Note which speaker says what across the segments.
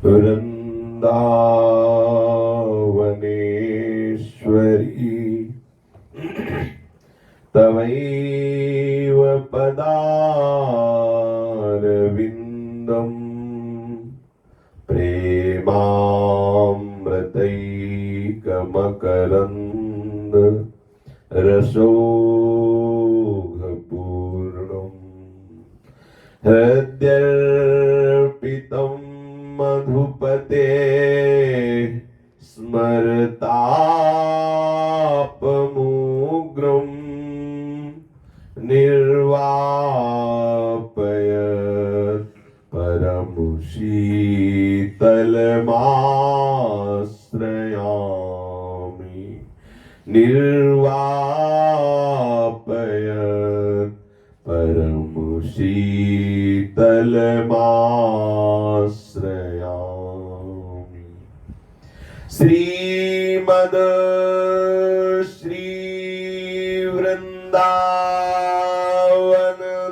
Speaker 1: वृन्दावनेश्वरी तवैव पदारविन्दम् प्रेमामृतैकमकरन्द रसोघपूर्णम् हृद्यर्पितं मधुपते स्मरतापमुग्रम् निर्वापयत् परमशीतलमाश्रयामि निर्वापयत् परमशीतलमाश्रयामि। श्रीमद् श्री वृंदावन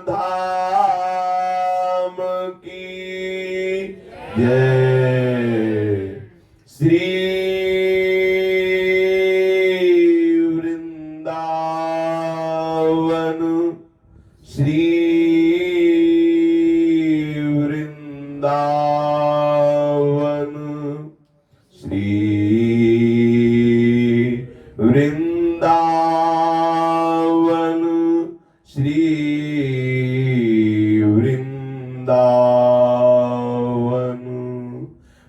Speaker 1: धाम की जय। श्री वृंदावन श्री वृंदावन श्री वृंदावन श्री वृंदावन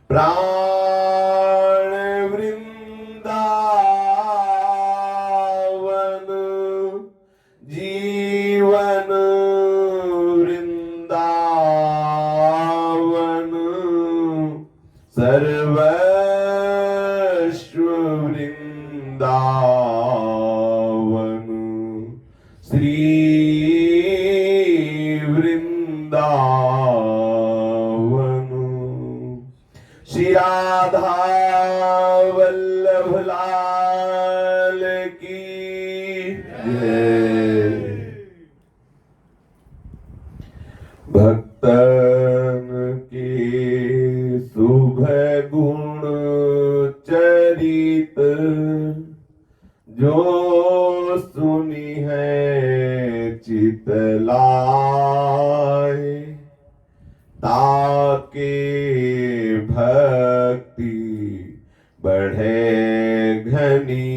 Speaker 1: प्राण वृंदावन जीवन वृंदावन सर्वस्व वृंदावन श्री वृंदावन। श्री राधा वल्लभ लाल की जय। भक्तन के शुभ गुण चरित जो सुनी है चितलाए ताके भक्ति बढ़े घनी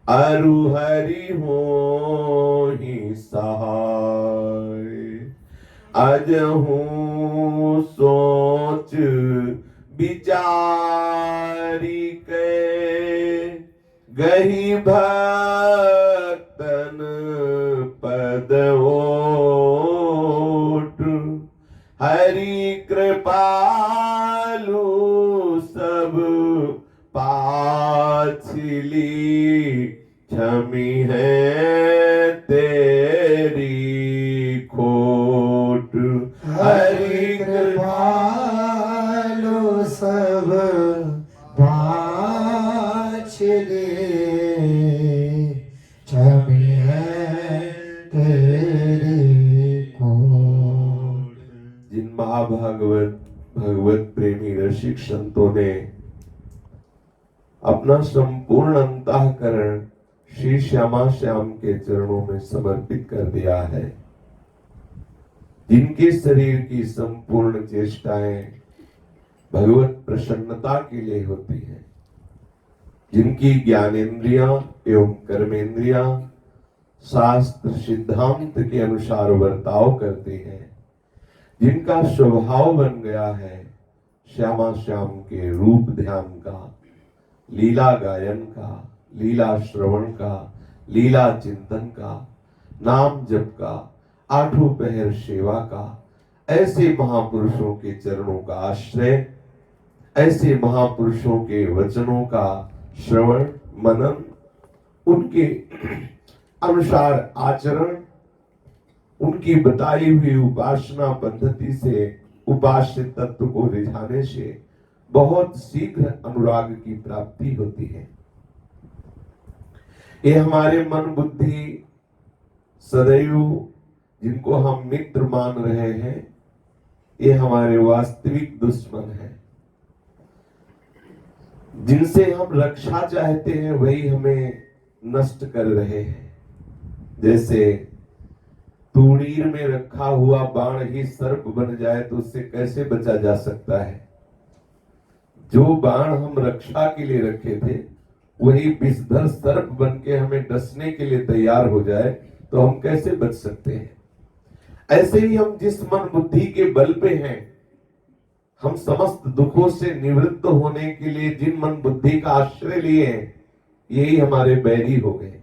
Speaker 1: अरु हरि हो ही सहाय। अजहूँ सोच विचारी के गही भक्तन पद ओट हरि कृपालु सब पाछली क्षमी है तेरी खोट। हरि
Speaker 2: कृपालु सब पाछले छवि है तेरी कोट।
Speaker 1: जिन महाभागवत भगवत प्रेमी रसिक संतों ने अपना संपूर्ण अंतःकरण श्री श्यामा श्याम के चरणों में समर्पित कर दिया है, जिनके शरीर की संपूर्ण चेष्टाएं भगवत प्रसन्नता के लिए होती है, जिनकी ज्ञानेंद्रियां एवं कर्मेंद्रियां शास्त्र सिद्धांत के अनुसार बर्ताव करती हैं, जिनका स्वभाव बन गया है श्यामा श्याम के रूप ध्यान का, लीला गायन का, लीला श्रवण का, लीला चिंतन का, नाम जप का, आठों पहर सेवा का, ऐसे महापुरुषों के चरणों का आश्रय, ऐसे महापुरुषों के वचनों का श्रवण मनन, उनके अनुसार आचरण, उनकी बताई हुई उपासना पद्धति से उपास्य तत्व को रिझाने से बहुत शीघ्र अनुराग की प्राप्ति होती है। ये हमारे मन बुद्धि सदैव जिनको हम मित्र मान रहे हैं, ये हमारे वास्तविक दुश्मन हैं। जिनसे हम रक्षा चाहते हैं वही हमें नष्ट कर रहे हैं। जैसे तूणीर में रखा हुआ बाण ही सर्प बन जाए तो उससे कैसे बचा जा सकता है। जो बाण हम रक्षा के लिए रखे थे वही विषधर सर्प बन के हमें डसने के लिए तैयार हो जाए तो हम कैसे बच सकते हैं। ऐसे ही हम जिस मन बुद्धि के बल पे हैं, हम समस्त दुखों से निवृत्त होने के लिए जिन मन बुद्धि का आश्रय लिए हैं, यही हमारे बैरी हो गए।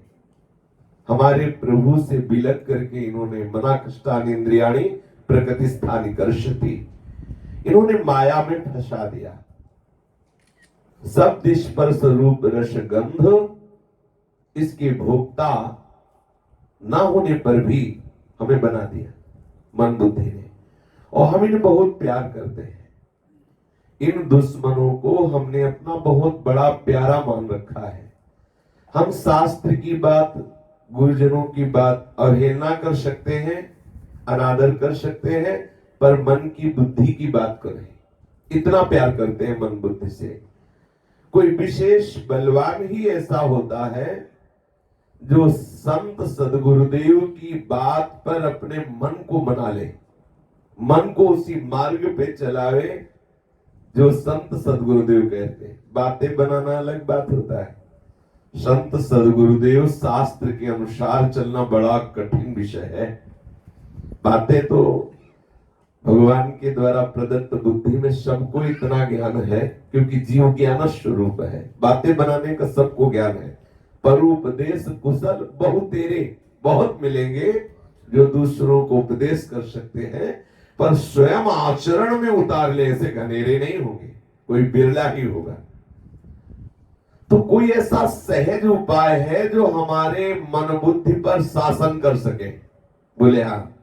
Speaker 1: हमारे प्रभु से बिलक करके इन्होंने मना कष्टानि इंद्रियाणि प्रकृति स्थानि कर्षति, इन्होंने माया में फंसा दिया। शब्द स्पर्श रूप रस गंध इसके भोक्ता ना होने पर भी हमें बना दिया मन बुद्धि ने, और हम इन्हें बहुत प्यार करते हैं। इन दुश्मनों को हमने अपना बहुत बड़ा प्यारा मान रखा है। हम शास्त्र की बात, गुरुजनों की बात अवहेलना कर सकते हैं, अनादर कर सकते हैं, पर मन की बुद्धि की बात करें, इतना प्यार करते हैं मन बुद्धि से। कोई विशेष बलवान ही ऐसा होता है जो संत सदगुरुदेव की बात पर अपने मन को मना ले, मन को उसी मार्ग पे चलावे जो संत सदगुरुदेव कहते हैं। बातें बनाना अलग बात होता है, संत सदगुरुदेव शास्त्र के अनुसार चलना बड़ा कठिन विषय है। बातें तो भगवान के द्वारा प्रदत्त बुद्धि में सबको इतना ज्ञान है क्योंकि जीव ज्ञान स्वरूप है। बातें बनाने का सबको ज्ञान है, पर उपदेश कुशल बहु तेरे बहुत मिलेंगे जो दूसरों को उपदेश कर सकते हैं, पर स्वयं आचरण में उतारने से घनेरे नहीं होंगे, कोई बिरला ही होगा। तो कोई ऐसा सहज उपाय है जो हमारे मन बुद्धि पर शासन कर सके? बोले हाँ।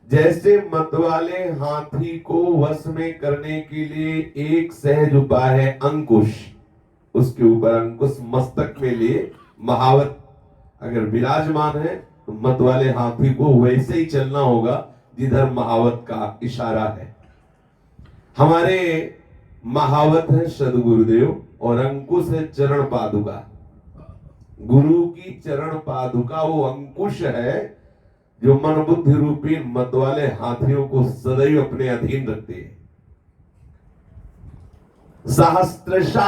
Speaker 1: जैसे मतवाले हाथी को वश में करने के लिए एक सहज उपाय है अंकुश, उसके ऊपर अंकुश मस्तक में लिए महावत अगर विराजमान है तो मतवाले हाथी को वैसे ही चलना होगा जिधर महावत का इशारा है। हमारे महावत है सदगुरुदेव और अंकुश है चरण पादुका। गुरु की चरण पादुका वो अंकुश है जो मन बुद्धि रूपी मतवाले हाथियों को सदैव अपने अधीन रखते हैं। सहस्त्रशार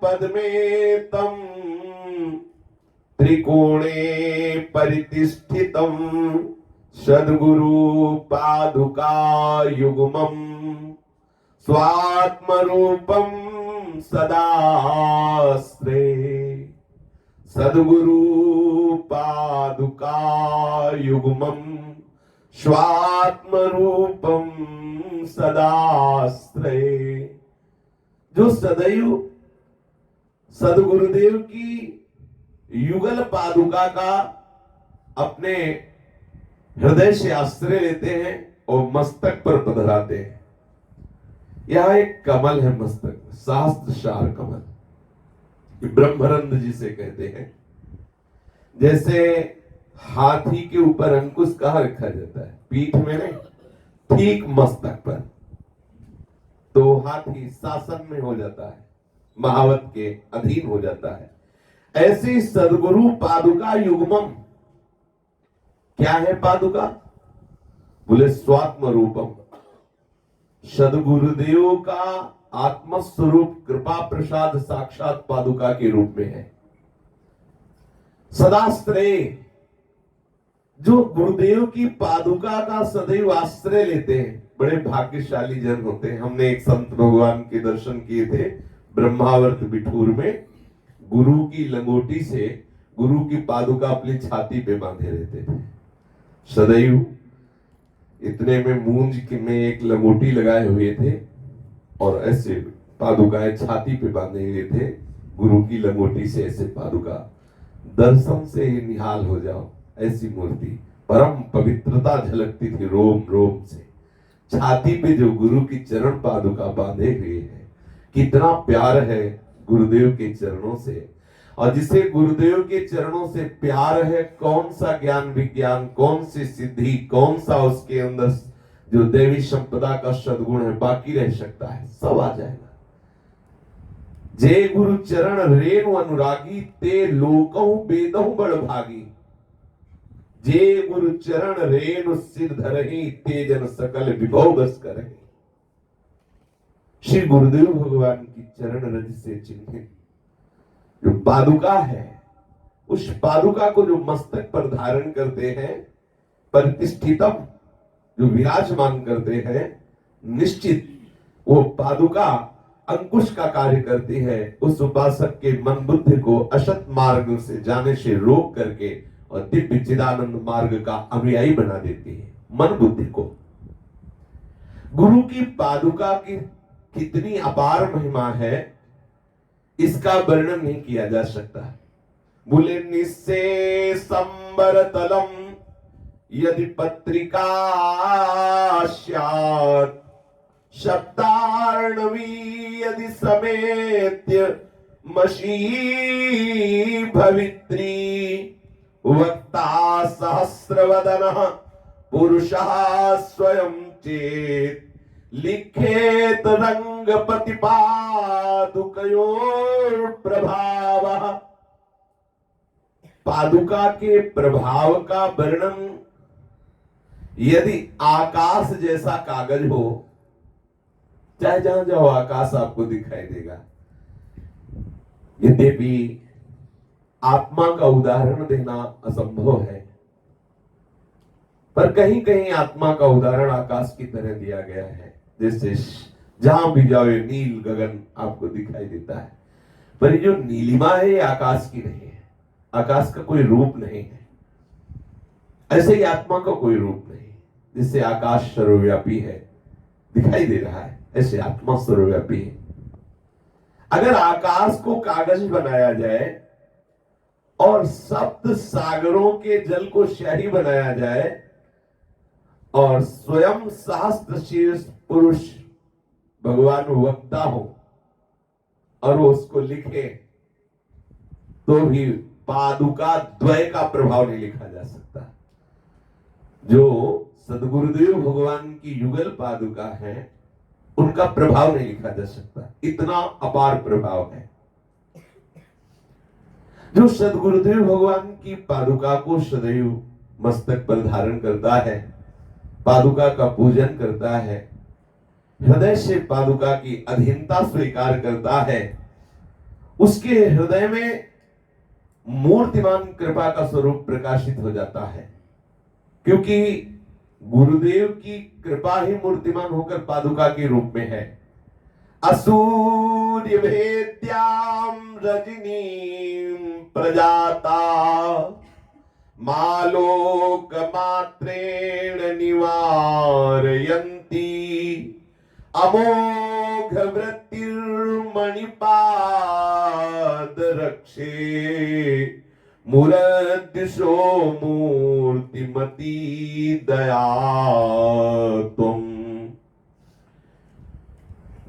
Speaker 1: पद्मेतम त्रिकोणे परितिष्ठितम सद्गुरु पादुका युग्मम स्वात्मरूपम सदास्त्रे। सद्गुरु पादुका युग्मम स्वात्मरूपम सदास्त्रे। जो सदैव सदगुरुदेव की युगल पादुका का अपने हृदय से आश्रय लेते हैं और मस्तक पर पधराते हैं। यह एक कमल है मस्तक में, सहस्त्रशार कमल, ब्रह्मरंध जिसे कहते हैं। जैसे हाथी के ऊपर अंकुश कहाँ रखा जाता है? पीठ में नहीं, ठीक मस्तक पर, तो हाथी शासन में हो जाता है, महावत के अधीन हो जाता है। ऐसे सद्गुरु पादुका युग्मम, क्या है पादुका? बोले स्वात्म रूपम, सद्गुरुदेव का आत्मस्वरूप कृपा प्रसाद साक्षात पादुका के रूप में है। सदाश्रय, जो गुरुदेव की पादुका का सदैव आश्रय लेते हैं बड़े भाग्यशाली जन होते हैं। हमने एक संत भगवान के दर्शन किए थे ब्रह्मावर्त बिठूर में। गुरु की लंगोटी से गुरु की पादुका अपनी छाती पे बांधे रहते थे सदैव। इतने में मूंज में एक लंगोटी लगाए हुए थे और ऐसे पादुकाएं छाती पे बांधे हुए थे। गुरु की लंगोटी से ऐसे पादुका, दर्शन से ही निहाल हो जाओ, ऐसी मूर्ति, परम पवित्रता झलकती थी रोम रोम से। छाती पे जो गुरु की चरण पादुका बांधे हुए हैं, कितना प्यार है गुरुदेव के चरणों से। और जिसे गुरुदेव के चरणों से प्यार है, कौन सा ज्ञान विज्ञान, कौन सी सिद्धि, कौन सा उसके अंदर जो देवी संपदा का सद्गुण है बाकी रह सकता है, सब आ जाएगा। जे गुरु चरण रेणु अनुरागी ते लोकहु बेदहु बड़ भागी। जे गुरु चरण रेणु सिर धरहि ते जन सकल विभव बस करहि। श्री गुरुदेव भगवान की चरण रज से चिन्हित जो पादुका है, उस पादुका को जो मस्तक पर धारण करते हैं, प्रतिष्ठितम जो विराजमान करते हैं, निश्चित वो पादुका अंकुश का कार्य करती है। उस उपासक के मन बुद्धि को असत मार्ग से जाने से रोक करके और दिव्य चिदानंद मार्ग का अनुयायी बना देती है मन बुद्धि को। गुरु की पादुका की कितनी अपार महिमा है, इसका वर्णन नहीं किया जा सकता। बोले निस्से संबर तलम यदि पत्रिका स्यात् शब्दार्णवी यदि समेत्य मशी भवित्री वक्ता सहस्रवदनः पुरुषः स्वयं चेत् लिखेत रंग पादुकयोर प्रभाव। पादुका के प्रभाव का वर्णन यदि आकाश जैसा कागज हो, चाहे जहां जाओ आकाश आपको दिखाई देगा। यद्यपि आत्मा का उदाहरण देना असंभव है, पर कहीं कहीं आत्मा का उदाहरण आकाश की तरह दिया गया है। जैसे जहां भी जाओ नील गगन आपको दिखाई देता है, पर ये जो नीलिमा है ये आकाश की नहीं है, आकाश का कोई रूप नहीं है। ऐसे ही आत्मा का कोई रूप नहीं। जिससे आकाश सर्वव्यापी है, दिखाई दे रहा है, ऐसे आत्मा सर्वव्यापी है। अगर आकाश को कागज बनाया जाए और सप्त सागरों के जल को स्याही बनाया जाए और स्वयं सहस्त्र शीर्ष पुरुष भगवान वक्ता हो और वो उसको लिखे, तो भी पादुका द्वय का प्रभाव नहीं लिखा जा सकता। जो सदगुरुदेव भगवान की युगल पादुका है, उनका प्रभाव नहीं लिखा जा सकता, इतना अपार प्रभाव है। जो सदगुरुदेव भगवान की पादुका को सदैव मस्तक पर धारण करता है, पादुका का पूजन करता है, हृदय से पादुका की अधीनता स्वीकार करता है, उसके हृदय में मूर्तिमान कृपा का स्वरूप प्रकाशित हो जाता है। क्योंकि गुरुदेव की कृपा ही मूर्तिमान होकर पादुका के रूप में है। असूर्य भेद्याम रजनीम प्रजाता मालोक मात्रेण निवारयन्ति अमोघ वृत्तिर्मणिपाद रक्षे मुरदिशो मूर्तिमती दया तुम।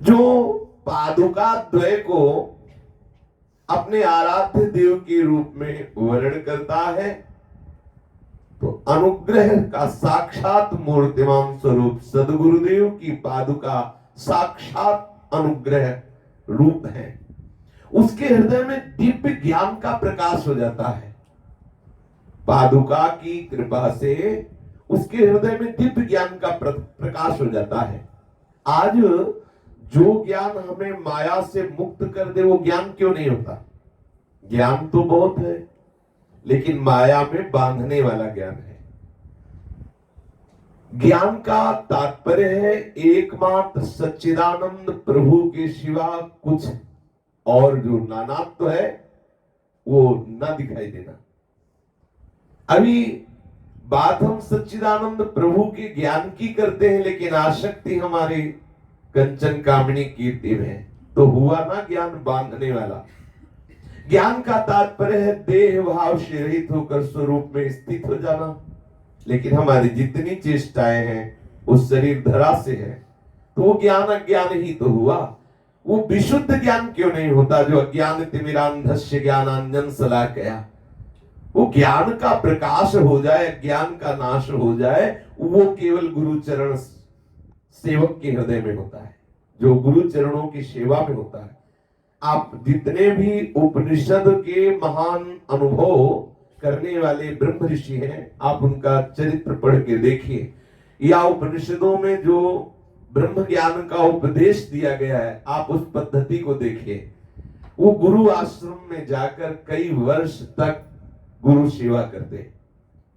Speaker 1: जो पादुका द्वय को अपने आराध्य देव के रूप में वर्णन करता है, तो अनुग्रह का साक्षात मूर्तिमान स्वरूप सदगुरुदेव की पादुका साक्षात अनुग्रह रूप है। उसके हृदय में दिव्य ज्ञान का प्रकाश हो जाता है। पादुका की कृपा से उसके हृदय में दिव्य ज्ञान का प्रकाश हो जाता है। आज जो ज्ञान हमें माया से मुक्त कर दे, वो ज्ञान क्यों नहीं होता? ज्ञान तो बहुत है, लेकिन माया में बांधने वाला ज्ञान है। ज्ञान का तात्पर्य है एकमात्र सच्चिदानंद प्रभु के सिवा कुछ और जो नानात्व है वो न दिखाई देना। अभी बात हम सच्चिदानंद प्रभु के ज्ञान की करते हैं, लेकिन आसक्ति हमारे कंचन कामिनी कीर्ति में, तो हुआ ना ज्ञान बांधने वाला। ज्ञान का तात्पर्य है देह भाव से रहित होकर स्वरूप में स्थित हो जाना। लेकिन हमारी जितनी चेष्टाएं हैं उस शरीर धरा से है, तो वो ज्ञान अज्ञान ही तो हुआ। वो विशुद्ध ज्ञान क्यों नहीं होता जो अज्ञान तिमिरांधस्य ज्ञानांजन शलाकया। वो ज्ञान का प्रकाश हो जाए, ज्ञान का नाश हो जाए, वो केवल गुरु चरण सेवक के हृदय में होता है, जो गुरु चरणों की सेवा में होता है। आप जितने भी उपनिषद के महान अनुभव करने वाले ब्रह्म ऋषि हैं, आप उनका चरित्र पढ़ के देखिए, या उपनिषदों में जो ब्रह्म ज्ञान का उपदेश दिया गया है, आप उस पद्धति को देखिए। वो गुरु आश्रम में जाकर कई वर्ष तक गुरु सेवा करते,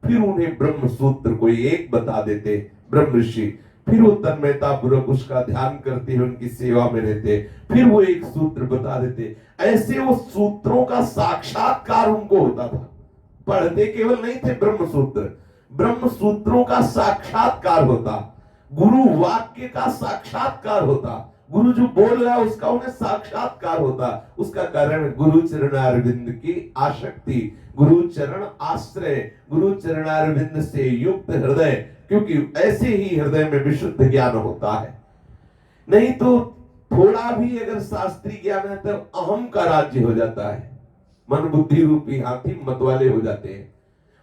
Speaker 1: फिर उन्हें ब्रह्म सूत्र कोई एक बता देते ब्रह्म ऋषि, फिर वो तन्मयता पूर्वक उसका ध्यान करते हुए उनकी सेवा में रहते, फिर वो एक सूत्र बता देते। ऐसे वो सूत्रों का साक्षात्कार उनको होता था, पढ़ते केवल नहीं थे ब्रह्म सूत्र, ब्रह्म सूत्रों का साक्षात्कार होता, गुरु वाक्य का साक्षात्कार होता, गुरु जो बोल रहा है उसका उन्हें साक्षात्कार होता। उसका कारण गुरु चरणारविंद की आसक्ति, गुरु चरण आश्रय, गुरु चरणारविंद से युक्त हृदय, क्योंकि ऐसे ही हृदय में विशुद्ध ज्ञान होता है। नहीं तो थोड़ा भी अगर शास्त्रीय ज्ञान है तो अहम का राज्य हो जाता है, मन बुद्धि रूपी हाथी मतवाले हो जाते हैं,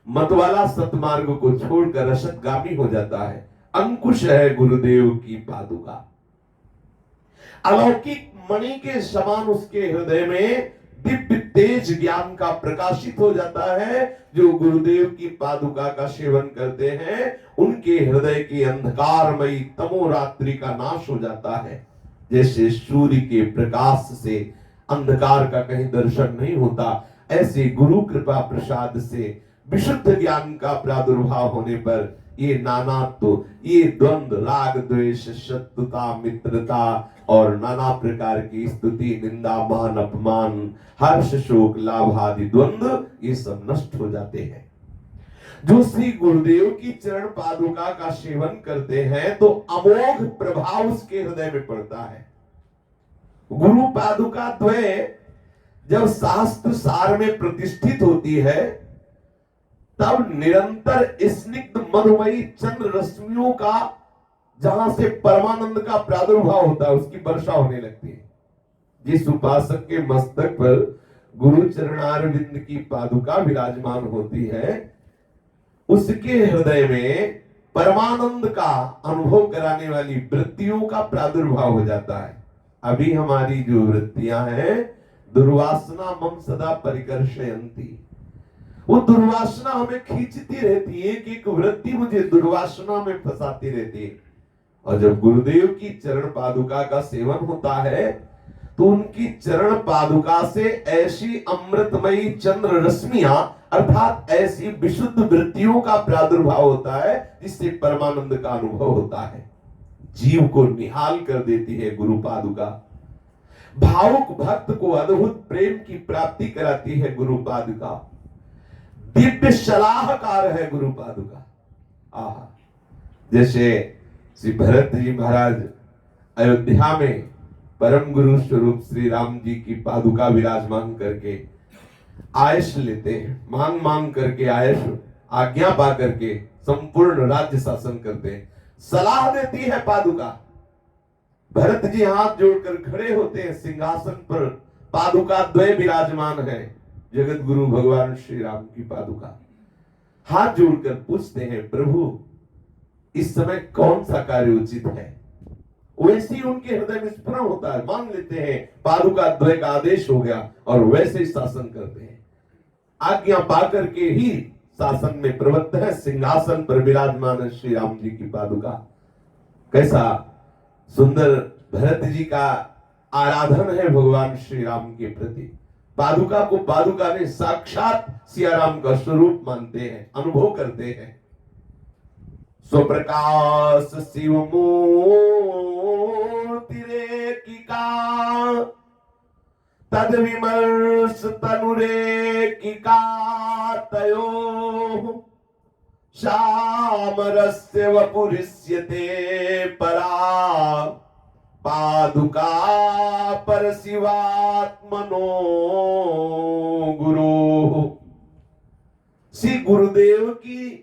Speaker 1: मतवाला सतमार्ग को छोड़कर रसदगामी हो जाता है। अंकुश है गुरुदेव की पादुका, अलौकिक मणि के समान उसके हृदय में दिव्य तेज ज्ञान का प्रकाशित हो जाता है। जो गुरुदेव की पादुका का सेवन करते हैं उनके हृदय की अंधकारमयी तमोरात्रि का नाश हो जाता है। जैसे सूर्य के प्रकाश से अंधकार का कहीं दर्शन नहीं होता, ऐसे गुरु कृपा प्रसाद से विशुद्ध ज्ञान का प्रादुर्भाव होने पर ये नानात्व, ये द्वंद्व, राग द्वेष, शत्रुता, मित्रता और नाना प्रकार की स्तुति, निंदा, मान, अपमान, हर्ष, शोक, लाभ आदि द्वंद्व, ये सब नष्ट हो जाते हैं। जो श्री गुरुदेव की चरण पादुका का सेवन करते हैं तो अमोघ प्रभाव उसके हृदय में पड़ता है। गुरु पादुका द्वय जब शास्त्र सार में प्रतिष्ठित होती है तब निरंतर स्निग्ध मधुमयी चंद्र रश्मियों का, जहां से परमानंद का प्रादुर्भाव होता है, उसकी वर्षा होने लगती है। जिस उपासक के मस्तक पर गुरु चरणारविंद की पादुका विराजमान होती है उसके हृदय में परमानंद का अनुभव कराने वाली वृत्तियों का प्रादुर्भाव हो जाता है। अभी हमारी जो वृत्तियां हैं, दुर्वासना मम सदा परिकर्षयन्ति, वो दुर्वासना हमें खींचती रहती है कि एक वृत्ति मुझे दुर्वासना में फंसाती रहती है। और जब गुरुदेव की चरण पादुका का सेवन होता है तो उनकी चरण पादुका से ऐसी अमृतमयी चंद्र रश्मियां अर्थात ऐसी विशुद्ध वृत्तियों का प्रादुर्भाव होता है जिससे परमानंद का अनुभव होता है। जीव को निहाल कर देती है गुरु पादुका, भावुक भक्त को अद्भुत प्रेम की प्राप्ति कराती है गुरु पादुका, दिव्य सलाहकार है गुरु पादुका। आहा, जैसे श्री भरत जी महाराज अयोध्या में परम गुरु स्वरूप श्री राम जी की पादुका विराजमान करके आयश लेते हैं, मांग मांग करके आयश, आज्ञा पा करके संपूर्ण राज्य शासन करते हैं। सलाह देती है पादुका। भरत जी हाथ जोड़कर खड़े होते हैं सिंहासन पर, पादुका द्वय विराजमान है, जगत गुरु भगवान श्री राम की पादुका। हाथ जोड़कर पूछते हैं, प्रभु इस समय कौन सा कार्य उचित है? वैसे ही उनके हृदय में स्फुरण होता है, मान लेते हैं पादुका द्वय का आदेश हो गया और वैसे ही शासन करते हैं। आज्ञा पाकर के ही शासन में प्रवृत्त है, सिंहासन पर विराजमान है श्री राम जी की पादुका। कैसा सुंदर भरत जी का आराधन है भगवान श्री राम के प्रति। पादुका को पादुका ने साक्षात सिया राम का स्वरूप मानते हैं, अनुभव करते हैं। स्वप्रकाश शिव मूर्ति रेखिका, तद विमर्श तनुरेखिका तयो, सामरस्य वपुरिष्यते परा, पादुका पर शिवात्मनो गुरु। श्री गुरुदेव की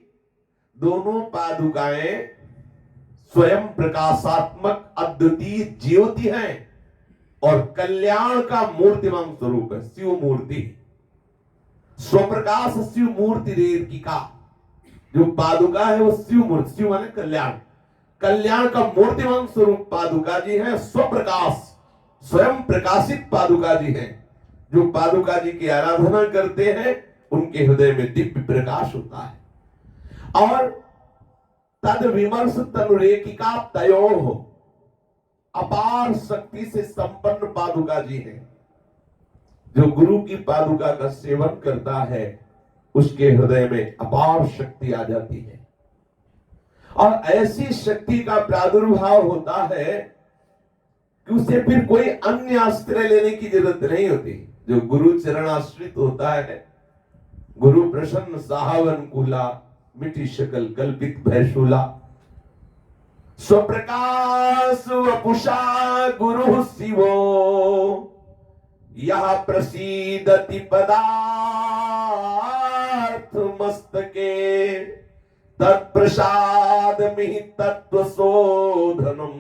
Speaker 1: दोनों पादुकाएं स्वयं प्रकाशात्मक अद्वितीय ज्योति हैं और कल्याण का मूर्तिमान स्वरूप है, शिव मूर्ति। स्वप्रकाश शिव मूर्ति रेखिका, जो पादुका है वो शिव मूर्ति, शिव माने कल्याण, कल्याण का मूर्तिमान स्वरूप पादुका जी है। स्वप्रकाश, स्वयं प्रकाशित पादुका जी हैं। जो पादुका जी की आराधना करते हैं उनके हृदय में दिव्य प्रकाश होता है। और तद विमर्श तनुरेकिका तयो, अपार शक्ति से संपन्न पादुका जी हैं। जो गुरु की पादुका का सेवन करता है उसके हृदय में अपार शक्ति आ जाती है, और ऐसी शक्ति का प्रादुर्भाव होता है कि उसे फिर कोई अन्य आश्रय लेने की जरूरत नहीं होती। जो गुरु चरण आश्रित होता है, गुरु प्रसन्न साहवन कुला, मिटी शकल कल्पित भयशूला, स्वप्रकाश वपुषा गुरु शिवो, यह प्रसीदति पदार्थ मस्तके, तत्प्रसाद मिहि तत्व शोधनम,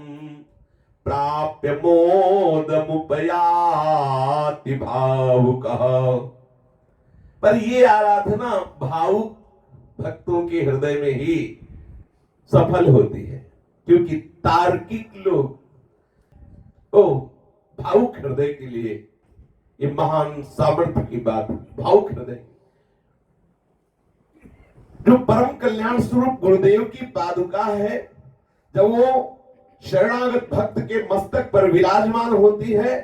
Speaker 1: प्राप्य मोदमुपयाति भावुकः। पर ये आराधना भावुक भक्तों के हृदय में ही सफल होती है, क्योंकि तार्किक लोग तो भावुक हृदय के लिए ये महान सामर्थ्य की बात है। भावुक हृदय, जो परम कल्याण स्वरूप गुरुदेव की पादुका है, जब वो शरणागत भक्त के मस्तक पर विराजमान होती है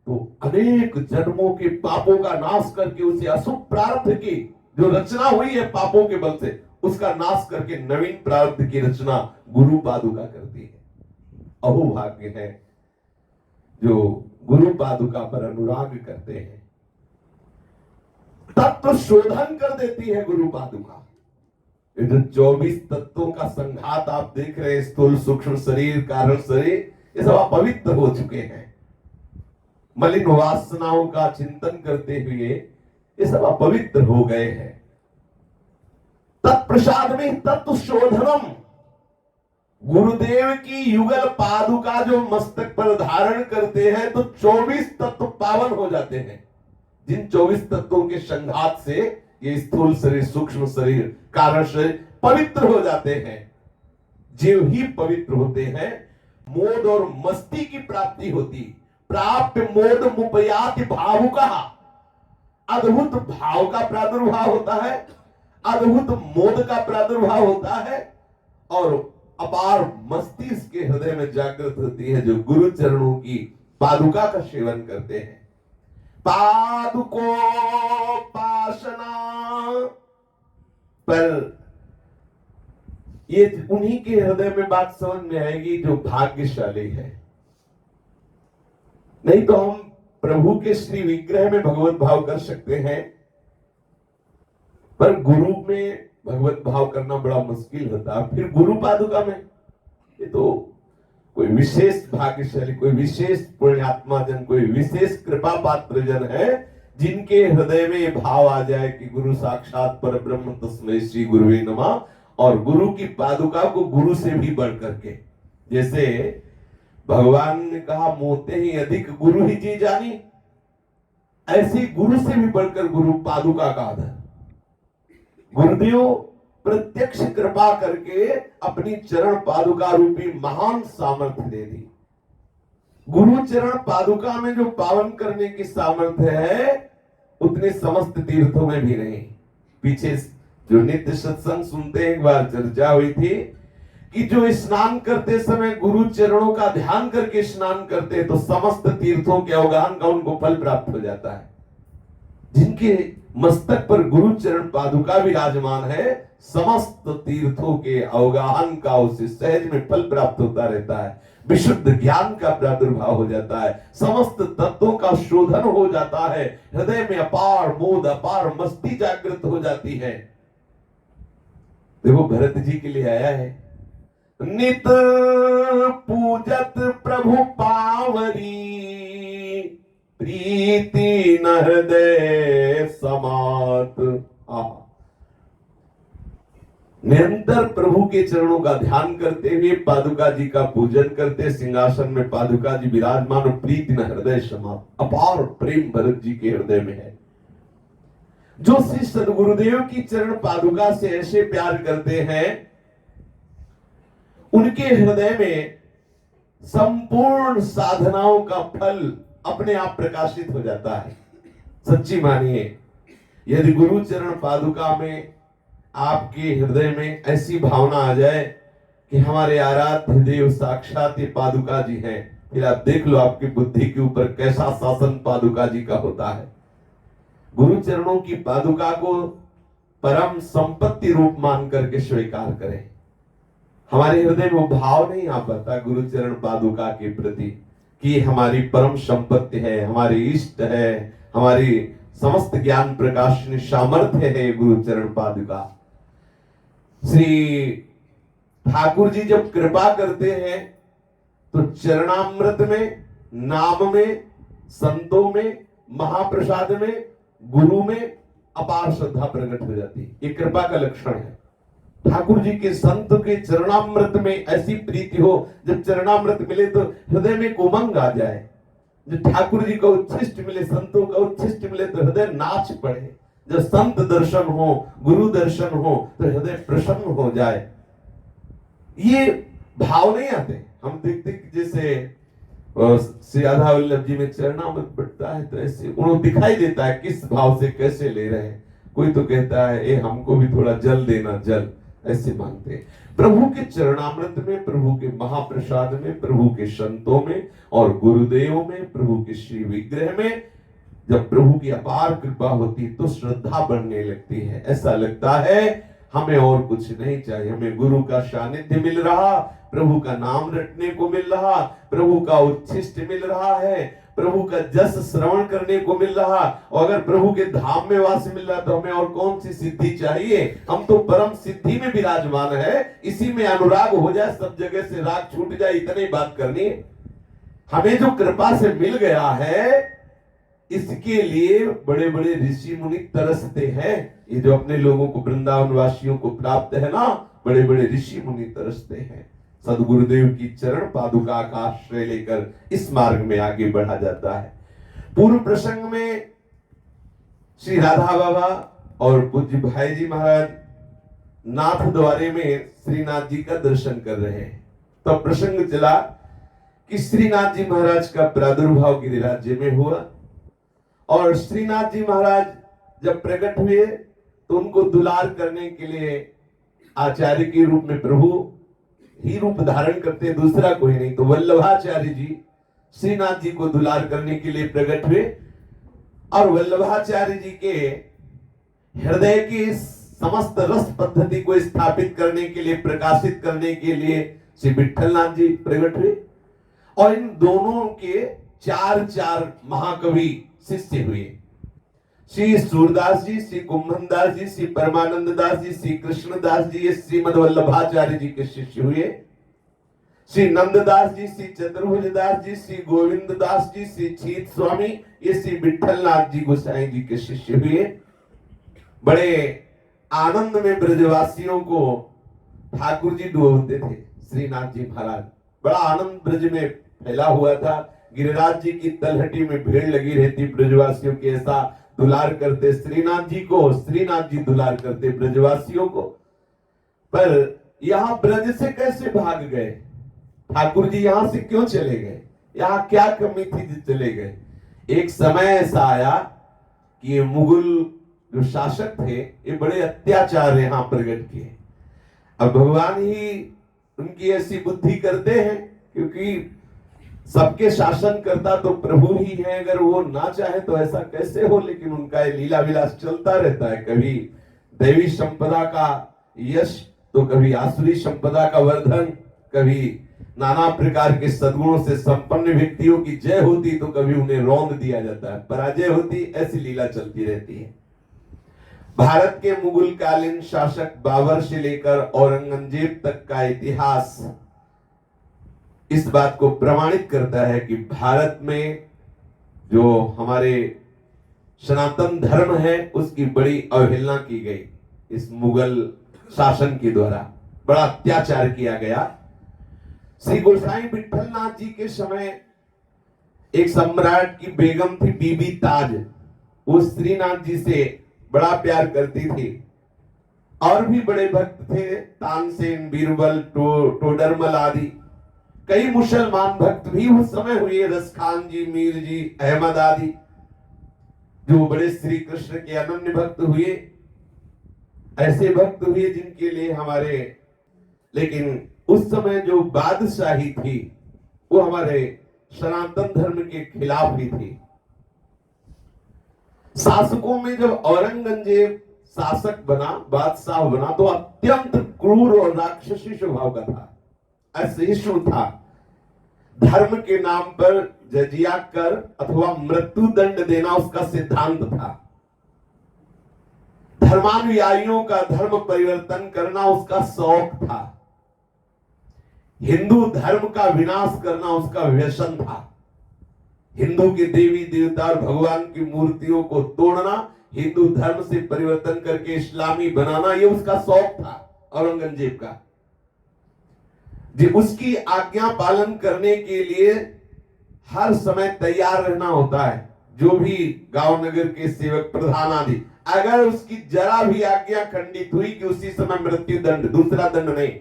Speaker 1: तो अनेक जन्मों के पापों का नाश करके उसे अशुभ प्रारब्ध की जो रचना हुई है पापों के बल से, उसका नाश करके नवीन प्रारब्ध की रचना गुरु पादुका करती है। अहोभाग्य है जो गुरु पादुका पर अनुराग करते हैं। तत्व शोधन कर देती है गुरु पादुका। ये जो 24 तत्वों का संघात आप देख रहे हैं, स्थूल सूक्ष्म शरीर कारण शरीर, ये सब अपवित्र हो चुके हैं। मलिन वासनाओं का चिंतन करते हुए ये सब अपवित्र हो गए हैं। तत्प्रसाद में तत्व शोधनम, गुरुदेव की युगल पादुका जो मस्तक पर धारण करते हैं तो 24 तत्व पावन हो जाते हैं। जिन 24 तत्वों के संघात से ये स्थूल शरीर, सूक्ष्म शरीर, कारण शरीर पवित्र हो जाते हैं। जीव ही पवित्र होते हैं, मोद और मस्ती की प्राप्ति होती। प्राप्य मोद मुपयाति भावुका, अद्भुत भाव का प्रादुर्भाव होता है, अद्भुत मोद का प्रादुर्भाव होता है, और अपार मस्ती इसके हृदय में जागृत होती है जो गुरु चरणों की पादुका का सेवन करते हैं। पादुकोपासना, पर ये उन्हीं के हृदय में बात समझ में आएगी जो भाग्यशाली है। नहीं तो हम प्रभु के श्री विग्रह में भगवत भाव कर सकते हैं, पर गुरु में भगवत भाव करना बड़ा मुश्किल होता है। फिर गुरु पादुका में ये तो कोई विशेष भाग्यशाली, कोई विशेष पुण्यात्मा जन, कोई विशेष कृपा पात्र जन है जिनके हृदय में ये भाव आ जाए कि गुरु साक्षात पर ब्रह्म तस्मै श्री गुरुवे नमः, और गुरु की पादुका को गुरु से भी बढ़ करके, जैसे भगवान ने कहा मोते ही अधिक गुरु ही जी जानी, ऐसे गुरु से भी बढ़कर गुरु पादुका का आदर। गुरुदेव प्रत्यक्ष कृपा करके अपनी चरण पादुका रूपी महान सामर्थ्य दे दी। गुरु चरण पादुका में जो पावन करने की सामर्थ्य है उतने समस्त तीर्थों में भी नहीं। पीछे जो नित्य सत्संग सुनते हैं, एक बार चर्चा हुई थी कि जो स्नान करते समय गुरु चरणों का ध्यान करके स्नान करते हैं तो समस्त तीर्थों के अवगाहन का उनको फल प्राप्त हो जाता है। जिनके मस्तक पर गुरु चरण पादुका विराजमान है, समस्त तीर्थों के अवगाहन का उसे सहज में फल प्राप्त होता रहता है। विशुद्ध ज्ञान का प्रादुर्भाव हो जाता है, समस्त तत्वों का शोधन हो जाता है, हृदय में अपार मोद, अपार मस्ती जागृत हो जाती है। देखो भरत जी के लिए आया है, नित पूजत प्रभु पावरी, प्रीति न हृदय समात। निरंतर प्रभु के चरणों का ध्यान करते हुए पादुका जी का पूजन करते, सिंहासन में पादुका जी विराजमान और प्रीति न हृदय समात, अपार प्रेम भरत जी के हृदय में है। जो श्री सदगुरुदेव की चरण पादुका से ऐसे प्यार करते हैं उनके हृदय में संपूर्ण साधनाओं का फल अपने आप प्रकाशित हो जाता है। सच्ची मानिए, यदि गुरु चरण पादुका में आपके हृदय में ऐसी भावना आ जाए कि हमारे आराध्य देव साक्षात ये पादुका जी हैं, फिर आप देख लो आपकी बुद्धि के ऊपर कैसा शासन पादुका जी का होता है। गुरु चरणों की पादुका को परम संपत्ति रूप मान करके स्वीकार करें। हमारे हृदय में वो भाव नहीं आ पाता गुरु चरण पादुका के प्रति कि हमारी परम संपत्ति है, हमारी इष्ट है, हमारी समस्त ज्ञान प्रकाशनी सामर्थ्य है गुरु चरण पादुका। श्री ठाकुर जी जब कृपा करते हैं तो चरणामृत में, नाम में, संतों में, महाप्रसाद में, गुरु में अपार श्रद्धा प्रकट हो जाती है। ये कृपा का लक्षण है। ठाकुर जी के संत के चरणामृत में ऐसी प्रीति हो, जब चरणामृत मिले तो हृदय में एक उमंग आ जाए। जब ठाकुर जी का उच्छिष्ट मिले, संतों का उच्छिष्ट मिले तो हृदय नाच पड़े। जब संत दर्शन हो, गुरु दर्शन हो तो हृदय प्रसन्न हो जाए। ये भाव नहीं आते। हम देखते कि जैसे श्री राधा वल्लभ जी में चरणामृत बढ़ता है तो ऐसे उन्हें दिखाई देता है किस भाव से कैसे ले रहे हैं। कोई तो कहता है ए हमको भी थोड़ा जल देना, जल, ऐसे मांगते हैं। प्रभु के चरणामृत में, प्रभु के महाप्रसाद में, प्रभु के संतों में और गुरुदेव में, प्रभु के श्री विग्रह में जब प्रभु की अपार कृपा होती तो श्रद्धा बढ़ने लगती है। ऐसा लगता है हमें और कुछ नहीं चाहिए, हमें गुरु का सानिध्य मिल रहा, प्रभु का नाम रटने को मिल रहा, प्रभु का उच्छिष्ट मिल रहा है, प्रभु का जस श्रवण करने को मिल रहा। और अगर प्रभु के धाम में वास मिल रहा तो हमें और कौन सी सिद्धि चाहिए। हम तो परम सिद्धि में विराजमान है, इसी में अनुराग हो जाए, सब जगह से राग छूट जाए, इतनी बात करनी है। हमें जो कृपा से मिल गया है इसके लिए बड़े बड़े ऋषि मुनि तरसते हैं। ये जो अपने लोगों को, वृंदावन वासियों को प्राप्त है ना, बड़े बड़े ऋषि मुनि तरसते हैं। सदगुरुदेव की चरण पादुका का आश्रय लेकर इस मार्ग में आगे बढ़ा जाता है। पूर्व प्रसंग में श्री राधा बाबा और पूज्य भाई जी महाराज नाथ द्वारे में श्रीनाथ जी का दर्शन कर रहे हैं। तो प्रसंग चला कि श्रीनाथ जी महाराज का प्रादुर्भाव गिरिराज्य में हुआ और श्रीनाथ जी महाराज जब प्रकट हुए तो उनको दुलार करने के लिए आचार्य के रूप में प्रभु ही रूप धारण करते, दूसरा कोई नहीं। तो वल्लभाचार्य जी श्रीनाथ जी को दुलार करने के लिए प्रकट हुए और वल्लभाचार्य जी के हृदय की समस्त रस पद्धति को स्थापित करने के लिए, प्रकाशित करने के लिए श्री विठलनाथ जी प्रकट हुए। और इन दोनों के चार चार महाकवि शिष्य हुए। श्री सूरदास जी, श्री कुंभन दास जी, श्री परमानंद दास जी, श्री कृष्णदास जी, ये श्रीमद वल्लभाचार्य जी के शिष्य हुए। श्री नंददास जी, श्री चतुर्भुज दास जी, श्री गोविंद दास जी, श्री छीत स्वामी, ये श्री विठलनाथ जी गोसाई जी के शिष्य हुए। बड़े आनंद में ब्रजवासियों को ठाकुर जी डुबोते थे। श्रीनाथ जी महाराज बड़ा आनंद ब्रज में फैला हुआ था। गिरिराज जी की तलहटी में भीड़ लगी रहती, ब्रजवासियों के ऐसा दुलार करते श्रीनाथ जी को, श्रीनाथ जी दुलार करते ब्रजवासियों को। पर यहां ब्रज से कैसे भाग गए ठाकुर जी? यहां से क्यों चले गए? यहां क्या कमी थी जो चले गए? एक समय ऐसा आया कि ये मुगल जो शासक थे ये बड़े अत्याचार यहां प्रकट किए। अब भगवान ही उनकी ऐसी बुद्धि करते हैं, क्योंकि सबके शासन करता तो प्रभु ही है। अगर वो ना चाहे तो ऐसा कैसे हो, लेकिन उनका ये लीला विलास चलता रहता है। कभी दैवी संपदा का यश तो कभी आसुरी संपदा का वर्धन, कभी नाना प्रकार के सद्गुणों से संपन्न व्यक्तियों की जय होती तो कभी उन्हें रौंद दिया जाता है, पराजय होती। ऐसी लीला चलती रहती है। भारत के मुगल कालीन शासक बाबर से लेकर औरंगजेब तक का इतिहास इस बात को प्रमाणित करता है कि भारत में जो हमारे सनातन धर्म है उसकी बड़ी अवहेलना की गई। इस मुगल शासन के द्वारा बड़ा अत्याचार किया गया। श्री गोसाई विठलनाथ जी के समय एक सम्राट की बेगम थी बीबी ताज। वो श्रीनाथ जी से बड़ा प्यार करती थी और भी बड़े भक्त थे, तानसेन, बीरबल, टोडरमल आदि। कई मुसलमान भक्त भी उस समय हुए, रसखान जी, मीर जी, अहमद आदि, जो बड़े श्री कृष्ण के अनन्य भक्त हुए। ऐसे भक्त हुए जिनके लिए हमारे, लेकिन उस समय जो बादशाही थी वो हमारे सनातन धर्म के खिलाफ ही थी। शासकों में जब औरंगजेब शासक बना, बादशाह बना, तो अत्यंत क्रूर और राक्षसी स्वभाव का था, असहिष्णु था। धर्म के नाम पर जजिया कर अथवा मृत्यु दंड देना उसका सिद्धांत था। धर्मानुयायियों का धर्म परिवर्तन करना उसका शौक था। हिंदू धर्म का विनाश करना उसका व्यसन था। हिंदू के देवी देवता और भगवान की मूर्तियों को तोड़ना, हिंदू धर्म से परिवर्तन करके इस्लामी बनाना, ये उसका शौक था औरंगजेब का। जी, उसकी आज्ञा पालन करने के लिए हर समय तैयार रहना होता है। जो भी गांव नगर के सेवक, प्रधान आदि, अगर उसकी जरा भी आज्ञा खंडित हुई कि उसी समय मृत्यु दंड, दूसरा दंड नहीं।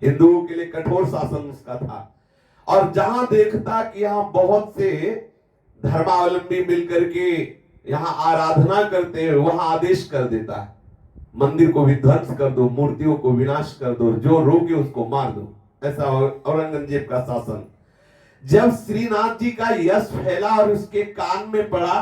Speaker 1: हिंदुओं के लिए कठोर शासन उसका था। और जहां देखता कि यहाँ बहुत से धर्मावलंबी मिलकर के यहाँ आराधना करते हैं, वहां आदेश कर देता है, मंदिर को विध्वंस कर दो, मूर्तियों को विनाश कर दो, जो रोके उसको मार दो। ऐसा औरंगजेब का शासन। जब श्रीनाथ जी का यश फैला और उसके कान में पड़ा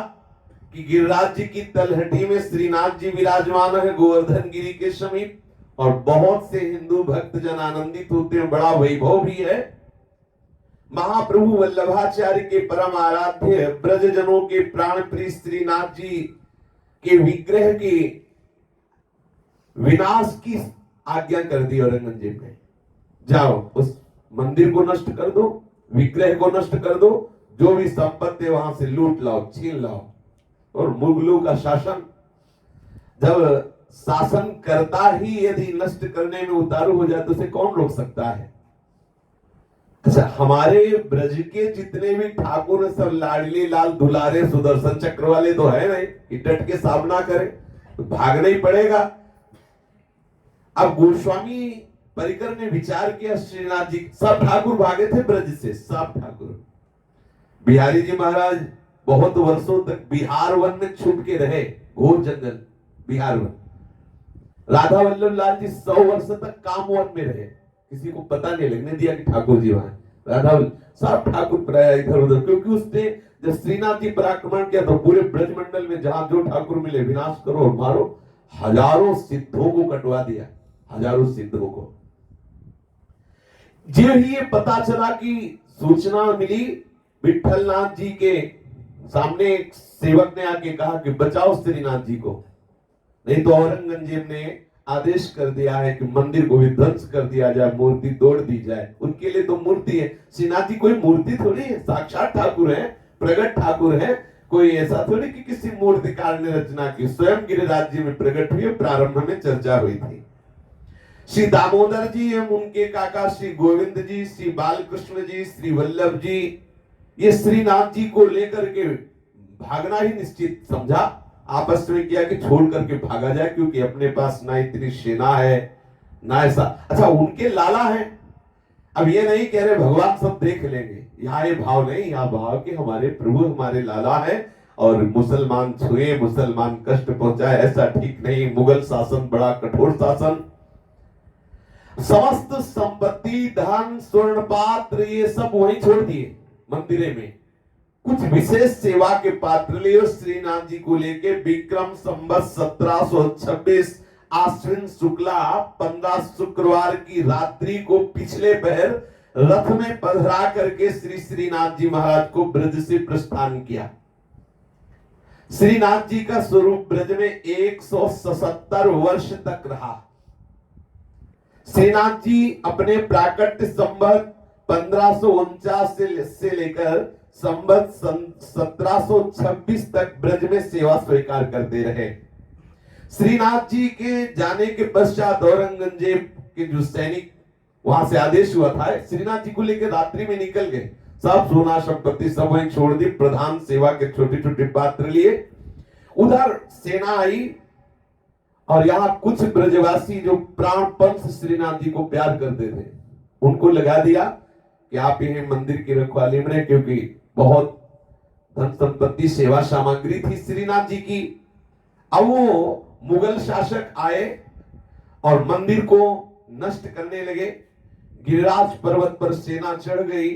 Speaker 1: कि गिरिराज जी की तलहटी में श्रीनाथ जी विराजमान है गोवर्धन गिरी के समीप, और बहुत से हिंदू भक्त जन आनंदित होते हैं, बड़ा वैभव भी है। महाप्रभु वल्लभाचार्य के परम आराध्य ब्रजजनों के प्राण प्रिय श्रीनाथ जी के विग्रह के विनाश की आज्ञा कर दी औरंगजेब ने। जाओ उस मंदिर को नष्ट कर दो, विग्रह को नष्ट कर दो, जो भी संपत्ति वहां से लूट लाओ, छीन लाओ। और मुगलों का शासन, जब शासन करता ही यदि नष्ट करने में उतारू हो जाए तो उसे कौन रोक सकता है। अच्छा, हमारे ब्रज के जितने भी ठाकुर हैं सब लाडली लाल दुलारे सुदर्शन चक्र वाले तो है नहीं कि डट के सामना करे, तो भागना ही पड़ेगा। अब गोस्वामी परिकर ने विचार किया, श्रीनाथ जी सब ठाकुर भागे थे ब्रज से, सब ठाकुर। बिहारी जी महाराज बहुत वर्षों तक बिहार वन में छुप के रहे, घोर जंगल बिहार वन। राधा वल्लभ लाल जी 100 वर्ष तक काम वन में रहे, किसी को पता नहीं लगने दिया कि ठाकुर जी वहां। राधा सब ठाकुर प्राय इधर उधर, क्योंकि उसने जब श्रीनाथ जी पर आक्रमण किया तो पूरे ब्रजमंडल में जहां जो ठाकुर मिले विनाश करो और मारो। हजारों सिद्धों को कटवा दिया, हजारों सिद्धों को। जो ही ये पता चला कि सूचना मिली, विठलनाथ जी के सामने एक सेवक ने आके कहा कि बचाओ श्रीनाथ जी को, नहीं तो औरंगजेब ने आदेश कर दिया है कि मंदिर को विध्वंस कर दिया जाए, मूर्ति तोड़ दी जाए। उनके लिए तो मूर्ति है, श्रीनाथ जी कोई मूर्ति थोड़ी है, साक्षात ठाकुर है, प्रगट ठाकुर है। कोई ऐसा थोड़ी कि किसी मूर्तिकार ने रचना की, स्वयं गिरिराज जी में प्रकट हुए। प्रारंभ में चर्चा हुई थी। श्री दामोदर जी एवं उनके काका श्री गोविंद जी, श्री बालकृष्ण जी, श्री वल्लभ जी, ये श्रीनाथ जी को लेकर के भागना ही निश्चित समझा। आपस में किया कि छोड़ करके भागा जाए, क्योंकि अपने पास ना इतनी सेना है ना ऐसा। अच्छा, उनके लाला है। अब ये नहीं कह रहे भगवान सब देख लेंगे, यहाँ ये भाव नहीं, यहाँ भाव कि हमारे प्रभु हमारे लाला है और मुसलमान छुए, मुसलमान कष्ट पहुंचाए, ऐसा ठीक नहीं। मुगल शासन बड़ा कठोर शासन। समस्त संपत्ति, धन, स्वर्ण पात्र ये सब वहीं छोड़ दिए मंदिरे में। कुछ विशेष सेवा के पात्र लिए श्रीनाथ जी को लेके विक्रम संवत 1726 आश्विन शुक्ला 15 शुक्रवार की रात्रि को पिछले पहर रथ में पधरा करके श्री श्रीनाथ जी महाराज को ब्रज से प्रस्थान किया। श्रीनाथ जी का स्वरूप ब्रज में 177 वर्ष तक रहा। श्रीनाथ जी अपने प्राकट्य संवत 1549 से लेकर संवत 1726 तक ब्रज में सेवा स्वीकार करते रहे। श्रीनाथ जी के जाने के पश्चात औरंगजेब के जो सैनिक, वहां से आदेश हुआ था श्रीनाथ जी को लेकर रात्रि में निकल गए, सब सोना संपत्ति सब वहीं छोड़ दी, प्रधान सेवा के छोटे छोटे पात्र लिए। उधर सेना आई और यहाँ कुछ ब्रजवासी जो प्राणपंथ श्रीनाथ जी को प्यार करते थे, उनको लगा दिया कि आप यही मंदिर की रखवाली में, क्योंकि बहुत धन संपत्ति सेवा सामग्री थी श्रीनाथ जी की। अब वो मुगल शासक आए और मंदिर को नष्ट करने लगे। गिरिराज पर्वत पर सेना चढ़ गई।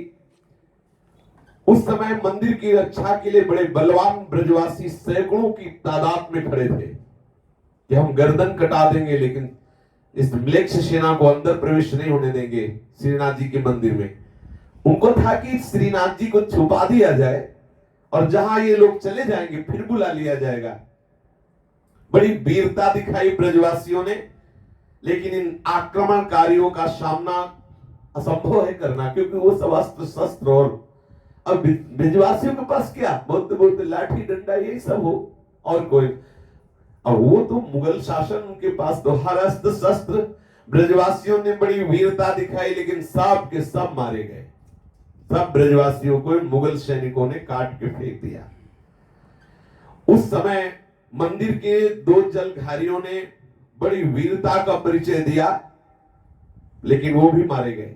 Speaker 1: उस समय मंदिर की रक्षा के लिए बड़े बलवान ब्रजवासी सैकड़ों की तादाद में खड़े थे कि हम गर्दन कटा देंगे, लेकिन इस म्लेच्छ सेना को अंदर प्रवेश नहीं होने देंगे श्रीनाथ जी के मंदिर में। उनको था कि श्रीनाथ जी को छुपा दिया जाए और जहां ये लोग चले जाएंगे फिर बुला लिया जाएगा। बड़ी वीरता दिखाई ब्रजवासियों ने, लेकिन इन आक्रमणकारियों का सामना असंभव है करना, क्योंकि वो सब अस्त्र शस्त्र, और अब ब्रजवासियों के पास क्या, बोलते बोलते लाठी डंडा यही सब हो और कोई, और वो तो मुगल शासन, उनके पास तो हर अस्त्र शस्त्र। ब्रजवासियों ने बड़ी वीरता दिखाई, लेकिन सब के सब मारे गए। सब ब्रजवासियों को मुगल सैनिकों ने काट के फेंक दिया। उस समय मंदिर के दो जलधारियों ने बड़ी वीरता का परिचय दिया, लेकिन वो भी मारे गए।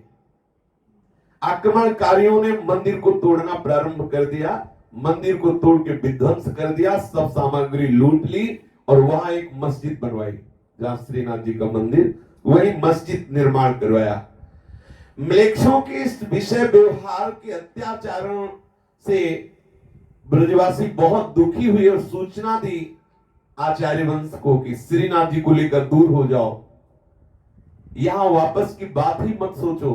Speaker 1: आक्रमणकारियों ने मंदिर को तोड़ना प्रारंभ कर दिया, मंदिर को तोड़ के विध्वंस कर दिया, सब सामग्री लूट ली और वहां एक मस्जिद बनवाई, जहां श्रीनाथ जी का मंदिर, वही मस्जिद निर्माण करवाया। म्लेच्छों के इस विषय व्यवहार के अत्याचारों से ब्रजवासी बहुत दुखी हुए और सूचना दी आचार्य वंश को कि श्रीनाथ जी को लेकर दूर हो जाओ, यहां वापस की बात ही मत सोचो।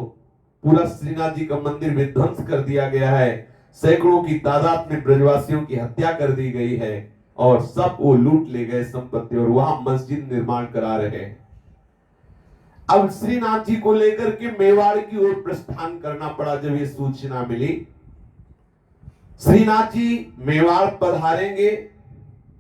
Speaker 1: पूरा श्रीनाथ जी का मंदिर विध्वंस कर दिया गया है, सैकड़ों की तादाद में ब्रजवासियों की हत्या कर दी गई है और सब वो लूट ले गए संपत्ति, और वहां मस्जिद निर्माण करा रहे हैं। अब श्रीनाथ जी को लेकर के मेवाड़ की ओर प्रस्थान करना पड़ा। जब ये सूचना मिली श्रीनाथ जी मेवाड़ पधारेंगे,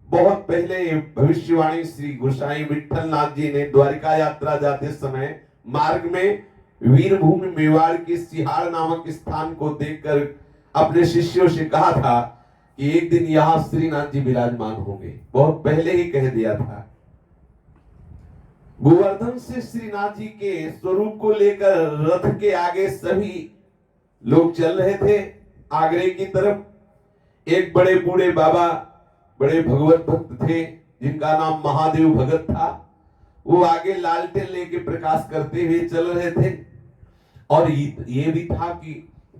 Speaker 1: बहुत पहले भविष्यवाणी श्री गोसाई विठल नाथ जी ने द्वारिका यात्रा जाते समय मार्ग में वीरभूमि मेवाड़ के सिहाड़ नामक स्थान को देखकर अपने शिष्यों से कहा था कि एक दिन यहां श्रीनाथ जी विराजमान होंगे। बहुत पहले ही कह दिया था। गोवर्धन से श्रीनाथ जी के स्वरूप को लेकर रथ के आगे सभी लोग चल रहे थे आगरे की तरफ। एक बड़े बूढ़े बाबा, बड़े भगवत भक्त थे, जिनका नाम महादेव भगत था। वो आगे लालटेन लेके प्रकाश करते हुए चल रहे थे, और ये भी था कि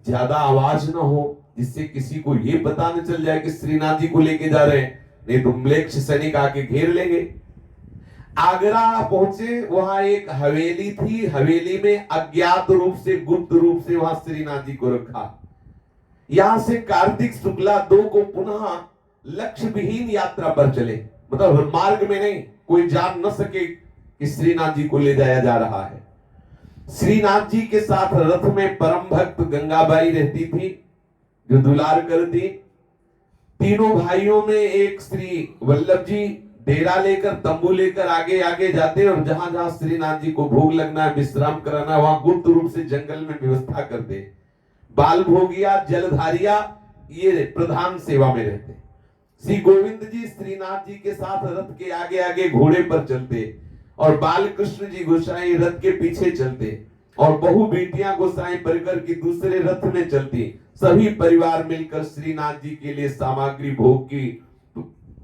Speaker 1: ज्यादा आवाज ना हो, जिससे किसी को ये पता न चल जाए कि श्रीनाथ जी को लेके जा रहे हैं, नहीं तो म्लेच्छ सैनिक आके घेर लेंगे। आगरा पहुंचे, वहां एक हवेली थी, हवेली में अज्ञात रूप से, गुप्त रूप से वहां श्रीनाथ जी को रखा। यहां से कार्तिक शुक्ला 2 को पुनः लक्ष्य विहीन यात्रा पर चले, मतलब मार्ग में नहीं, कोई जान न सके कि श्रीनाथ जी को ले जाया जा रहा है। श्रीनाथ जी के साथ रथ में परम भक्त गंगाबाई रहती थी, जो दुलार करती। तीनों भाइयों में एक श्री वल्लभ जी डेरा लेकर, तंबू लेकर आगे आगे जाते, और जहां जहां श्रीनाथ जी को भोग लगना है, विश्राम कराना, वहां गुप्त रूप से जंगल में व्यवस्था करते। बाल भोगिया, जलधारिया ये प्रधान सेवा में रहते। श्री गोविंद जी श्रीनाथ जी के साथ रथ के आगे आगे घोड़े पर चलते, और बाल कृष्ण जी गोसाई रथ के पीछे चलते, और बहु बेटियां गोसाई परिकर की दूसरे रथ में चलती। सभी परिवार मिलकर श्रीनाथ जी के लिए सामग्री भोग की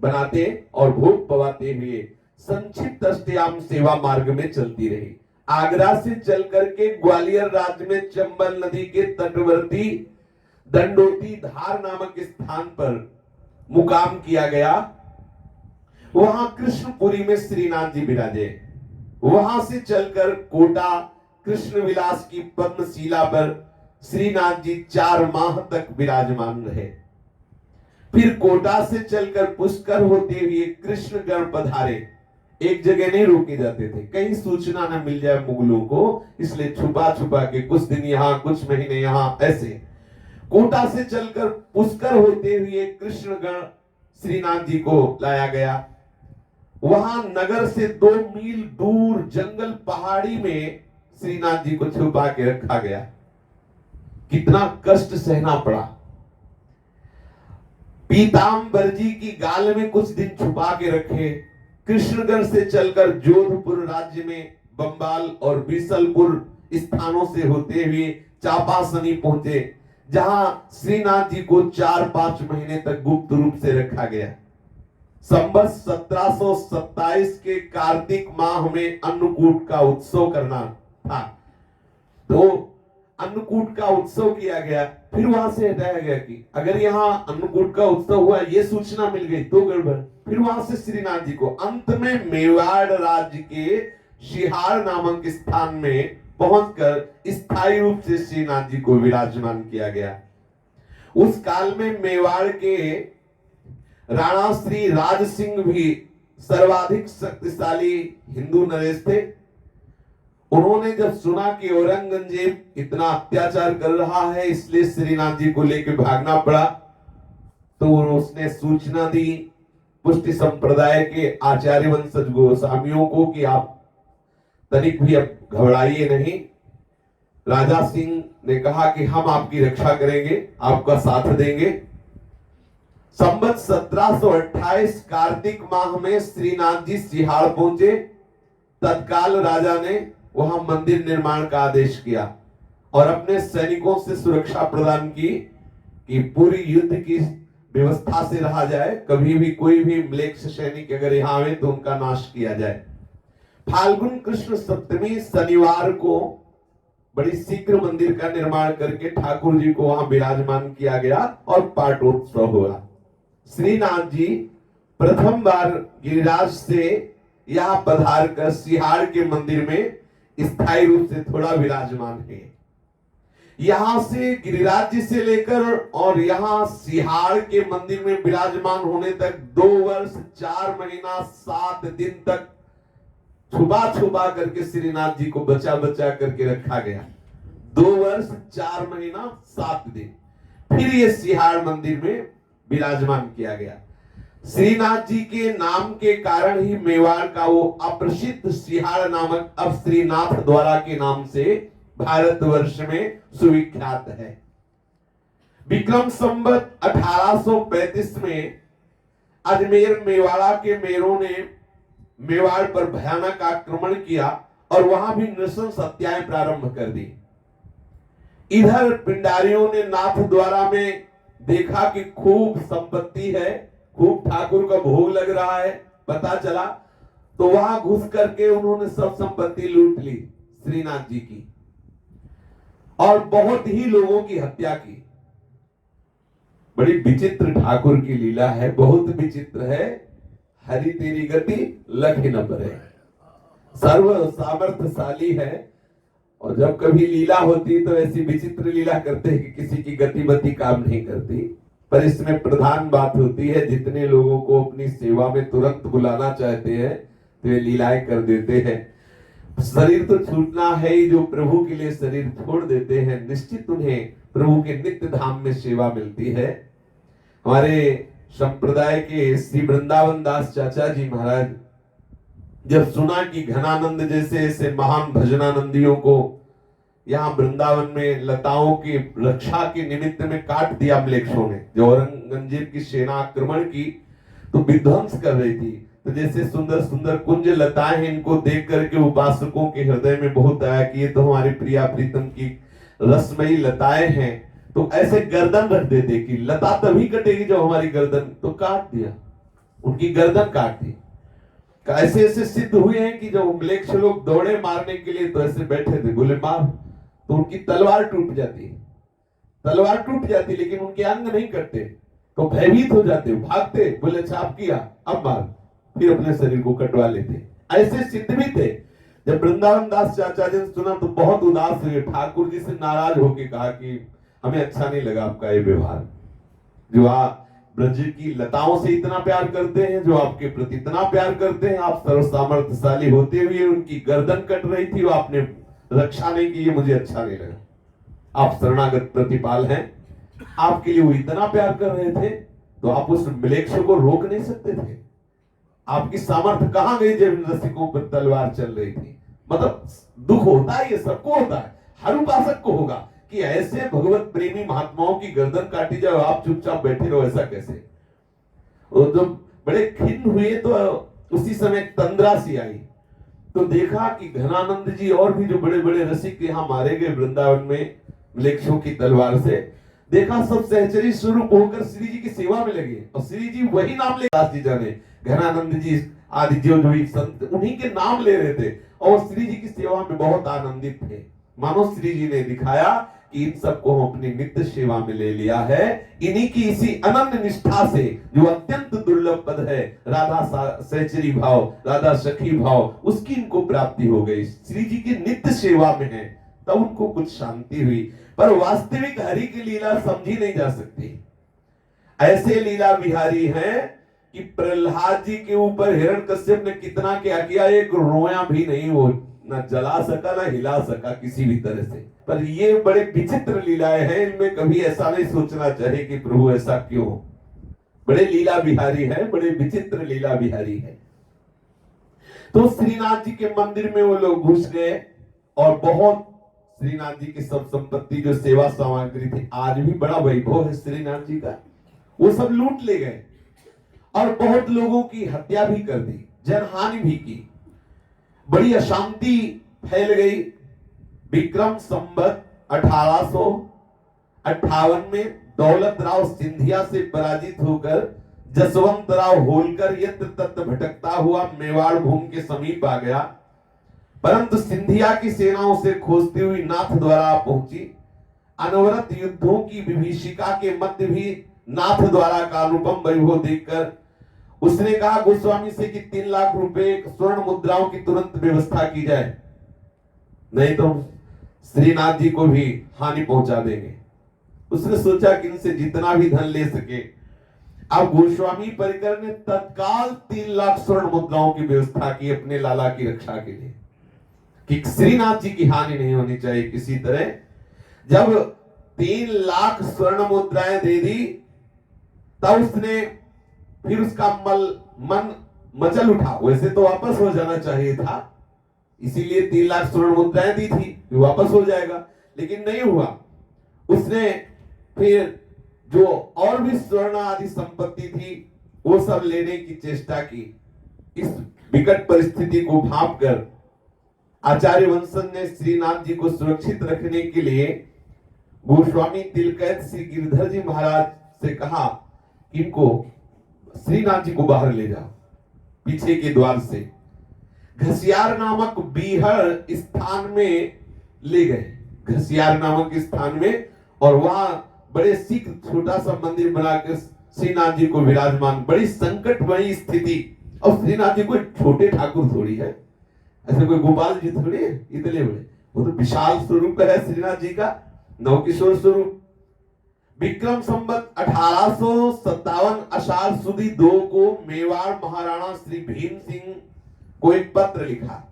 Speaker 1: बनाते और भोग पवाते हुए संक्षिप्त अष्टयाम सेवा मार्ग में चलती रही। आगरा से चल करके ग्वालियर राज्य में चंबल नदी के तटवर्ती दंडोती धार नामक स्थान पर मुकाम किया गया। वहां कृष्णपुरी में श्रीनाथ जी विराजे। वहां से चलकर कोटा कृष्ण विलास की पद्मशिला पर श्रीनाथ जी 4 माह तक विराजमान रहे। फिर कोटा से चलकर पुष्कर होते हुए कृष्णगढ़ पधारे। एक जगह नहीं रोके जाते थे, कहीं सूचना न मिल जाए मुगलों को, इसलिए छुपा छुपा के कुछ दिन यहाँ, कुछ महीने यहाँ, ऐसे। कोटा से चलकर पुष्कर होते हुए कृष्णगढ़ श्रीनाथ जी को लाया गया। वहां नगर से 2 मील दूर जंगल पहाड़ी में श्रीनाथ जी को छुपा के रखा गया। कितना कष्ट सहना पड़ा। पीताम्बर जी की गाल में कुछ दिन छुपा के रखे, कृष्णगढ़ से चलकर जोधपुर राज्य में बंबाल और बीसलपुर स्थानों से होते हुए चापासनी पहुंचे, जहां श्रीनाथ जी को 4-5 महीने तक गुप्त रूप से रखा गया। संवत 1727 के कार्तिक माह में अन्नकूट का उत्सव करना था, तो अन्नकूट का उत्सव किया गया। फिर वहां से हटाया गया कि अगर यहाँ अन्नकूट का उत्सव हुआ, ये सूचना मिल गई तो गड़बड़। फिर वहां से श्रीनाथ जी को अंत में मेवाड़ राज्य के शिहाड़ नामक स्थान में पहुंचकर स्थायी रूप से श्रीनाथ जी को विराजमान किया गया। उस काल में मेवाड़ के राणा श्री राज सिंह भी सर्वाधिक शक्तिशाली हिंदू नरेश थे। उन्होंने जब सुना कि औरंगजेब इतना अत्याचार कर रहा है, इसलिए श्रीनाथ जी को लेकर भागना पड़ा, तो उसने सूचना दी पुष्टि संप्रदाय के आचार्य वंशज गोस्वामियों को कि आप तनिक भी अब घबराइए नहीं। राजा सिंह ने कहा कि हम आपकी रक्षा करेंगे, आपका साथ देंगे। संवत 1728 कार्तिक माह में श्रीनाथ जी सिहाड़ पहुंचे। तत्काल राजा ने वहां मंदिर निर्माण का आदेश किया और अपने सैनिकों से सुरक्षा प्रदान की कि पूरी युद्ध की व्यवस्था से रहा जाए, कभी भी कोई भी म्लेच्छ सैनिक अगर यहाँ आए तो उनका नाश किया जाए। फाल्गुन कृष्ण सप्तमी शनिवार को बड़ी शीघ्र मंदिर का निर्माण करके ठाकुर जी को वहां विराजमान किया गया और पाटोत्सव हुआ। श्रीनाथ जी प्रथम बार गिरिराज से यहाँ पधार कर सिहाड़ के मंदिर में स्थायी रूप से थोड़ा विराजमान है। यहां से गिरिराज जी से लेकर और यहां सिहाड़ के मंदिर में विराजमान होने तक 2 वर्ष 4 महीना 7 दिन तक छुपा छुपा करके श्रीनाथ जी को बचा बचा करके रखा गया। 2 वर्ष 4 महीना 7 दिन फिर ये सिहाड़ मंदिर में विराजमान किया गया। श्रीनाथ जी के नाम के कारण ही मेवाड़ का वो अप्रसिद्ध सिहाड़ नामक अब श्रीनाथ द्वारा के नाम से भारतवर्ष में सुविख्यात है। विक्रम संवत 1835 में अजमेर मेवाड़ा के मेरों ने मेवाड़ पर भयानक आक्रमण किया और वहां भी नृशंस हत्याएं प्रारंभ कर दी। इधर पिंडारियों ने नाथ द्वारा में देखा कि खूब संपत्ति है, खूब ठाकुर का भोग लग रहा है, पता चला तो वहां घुस करके उन्होंने सब संपत्ति लूट ली श्रीनाथ जी की और बहुत ही लोगों की हत्या की। बड़ी विचित्र ठाकुर की लीला है, बहुत विचित्र है। हरि तेरी गति लखि न परे, सर्व सामर्थ्यशाली है और जब कभी लीला होती तो ऐसी विचित्र लीला करते हैं कि किसी की गतिमति काम नहीं करती। पर इसमें प्रधान बात होती है, जितने लोगों को अपनी सेवा में तुरंत बुलाना चाहते हैं तो ये लीलाएं कर देते हैं। शरीर तो छूटना है ही, जो प्रभु के लिए शरीर छोड़ देते हैं निश्चित उन्हें प्रभु के नित्य धाम में सेवा मिलती है। हमारे संप्रदाय के श्री वृंदावन दास चाचा जी महाराज जब सुना कि घनानंद जैसे ऐसे महान भजनानंदियों को यहाँ वृंदावन में लताओं की रक्षा के निमित्त में काट दिया म्लेच्छों ने, जो औरंगजेब की सेना आक्रमण की तो विध्वंस कर रही थी, तो जैसे सुंदर सुंदर कुंज लताएं हैं, इनको देख करके उपासकों के हृदय में बहुत आया कि ये तो हमारी प्रिया प्रीतम की रसमयी लताएं हैं, तो ऐसे गर्दन रख देते कि लता तभी कटेगी जब हमारी गर्दन, तो काट दिया, उनकी गर्दन काट दी। ऐसे ऐसे सिद्ध हुए हैं कि जब म्लेच्छ लोग दौड़े मारने के लिए तो ऐसे बैठे थे, बोले मार, तो उनकी तलवार टूट जाती, तलवार टूट जाती लेकिन उनके अंग नहीं कटते, तो भयभीत हो जाते, भागते, बोले छाप किया अब मार, फिर अपने शरीर को कटवा लेते। ऐसे सिद्ध भी थे। जब वृंदावन दास चाचा जी ने सुना तो बहुत उदास हुए, ठाकुर जी से नाराज होके कहा कि हमें अच्छा नहीं लगा आपका ये व्यवहार, जो आप ब्रज की लताओं से इतना प्यार करते हैं, जो आपके प्रति इतना प्यार करते हैं, आप सर्व सामर्थ्यशाली होते हुए उनकी गर्दन कट रही थी, वो आपने रक्षा नहीं की, ये मुझे अच्छा नहीं लगा। आप शरणागत प्रतिपाल हैं, आपके लिए वो इतना प्यार कर रहे थे तो आप उस म्लेच्छ को रोक नहीं सकते थे। आपकी सामर्थ्य कहां गई जब रसिकों पर तलवार चल रही थी। मतलब दुख होता है, ये सबको होता है, हर उपासक को होगा कि ऐसे भगवत प्रेमी महात्माओं की गर्दन काटी जाए, आप चुपचाप बैठे रहो, ऐसा कैसे। और जब बड़े खिन्न हुए तो उसी समय तंद्रा सी आई, तो देखा कि घनानंद जी और भी जो बड़े बड़े रसिक यहाँ मारे गए वृंदावन में मलेच्छों की तलवार से, देखा सब सहचरी स्वरूप होकर श्री जी की सेवा में लगे, और श्री जी वही नाम ले, दास जी जाने घनानंद जी आदि जो जो संत उन्हीं के नाम ले रहे थे और श्री जी की सेवा में बहुत आनंदित थे। मानो श्री जी ने दिखाया कि इन सबको हम अपनी नित्य सेवा में ले लिया है, इन्हीं की इसी अनन्य निष्ठा से जो अत्यंत दुर्लभ पद है राधा सहचरी भाव, राधा सखी भाव, उसकी इनको प्राप्ति हो गई, श्री जी की नित्य सेवा में है, तब उनको कुछ शांति हुई। पर वास्तविक हरि की लीला समझी नहीं जा सकती। ऐसे लीला बिहारी हैं कि प्रहलाद जी के ऊपर हिरण्यकश्यप ने कितना क्या किया, एक रोया भी नहीं वो ना जला सका ना हिला सका किसी भी तरह से। पर ये बड़े विचित्र लीलाएं हैं, इनमें कभी ऐसा नहीं सोचना चाहिए कि प्रभु ऐसा क्यों। बड़े लीला बिहारी है, बड़े विचित्र लीला बिहारी है। तो श्रीनाथ जी के मंदिर में वो लोग घुस गए और बहुत श्रीनाथ जी की सब संपत्ति जो सेवा सामग्री थी, आज भी बड़ा वैभव है श्रीनाथ जी का, वो सब लूट ले गए और बहुत लोगों की हत्या भी कर दी, जनहानि भी की, बड़ी अशांति फैल गई। विक्रम संवत 1858 में दौलत राव सिंधिया से पराजित होकर जसवंत राव होलकर यत्र तत्र भटकता हुआ मेवाड़ भूमि के समीप आ गया, परंतु सिंधिया की सेना उसे खोजती हुई नाथ द्वारा पहुंची। अनवरत युद्धों की विभीषिका के मध्य भी नाथ द्वारा का अनुपम वैभव देखकर उसने कहा गोस्वामी से कि 3 लाख रुपए स्वर्ण मुद्राओं की तुरंत व्यवस्था की जाए, नहीं तो श्रीनाथ जी को भी हानि पहुंचा देंगे। उसने सोचा कि इनसे जितना भी धन ले सके। अब गोस्वामी परिकर ने तत्काल 3 लाख स्वर्ण मुद्राओं की व्यवस्था की अपने लाला की रक्षा के लिए, कि श्रीनाथ जी की हानि नहीं होनी चाहिए किसी तरह। जब 3 लाख स्वर्ण मुद्राएं दे दी, तब उसने फिर उसका मन मचल उठा। वैसे तो वापस हो जाना चाहिए था, इसीलिए 3 लाख स्वर्ण मुद्राएं दी थी, वापस हो जाएगा, लेकिन नहीं हुआ। उसने फिर जो और भी स्वर्ण आदि संपत्ति थी वो सब लेने की चेष्टा की। इस विकट परिस्थिति को भांपकर आचार्य वंशन ने श्रीनाथ जी को सुरक्षित रखने के लिए गोस्वामी तिलकैत श्री गिरधर जी महाराज से कहा कि इनको श्रीनाथ जी को बाहर ले जाओ, पीछे के द्वार से घसियार नामक बीहड़ स्थान में ले गए, घसियार नामक स्थान में, और वहां बड़े सिख छोटा सा मंदिर बनाकर श्रीनाथ जी को विराजमान। बड़ी संकटमयी स्थिति, और श्रीनाथ जी कोई छोटे ठाकुर थोड़ी है, ऐसे कोई गोपाल जी थोड़ी है इतने बड़े, वो तो विशाल स्वरूप है श्रीनाथ जी का, नवकिशोर स्वरूप। विक्रम संवत 1857 आषाढ़ सुदी 2 को मेवाड़ महाराणा श्री भीम सिंह को एक पत्र लिखा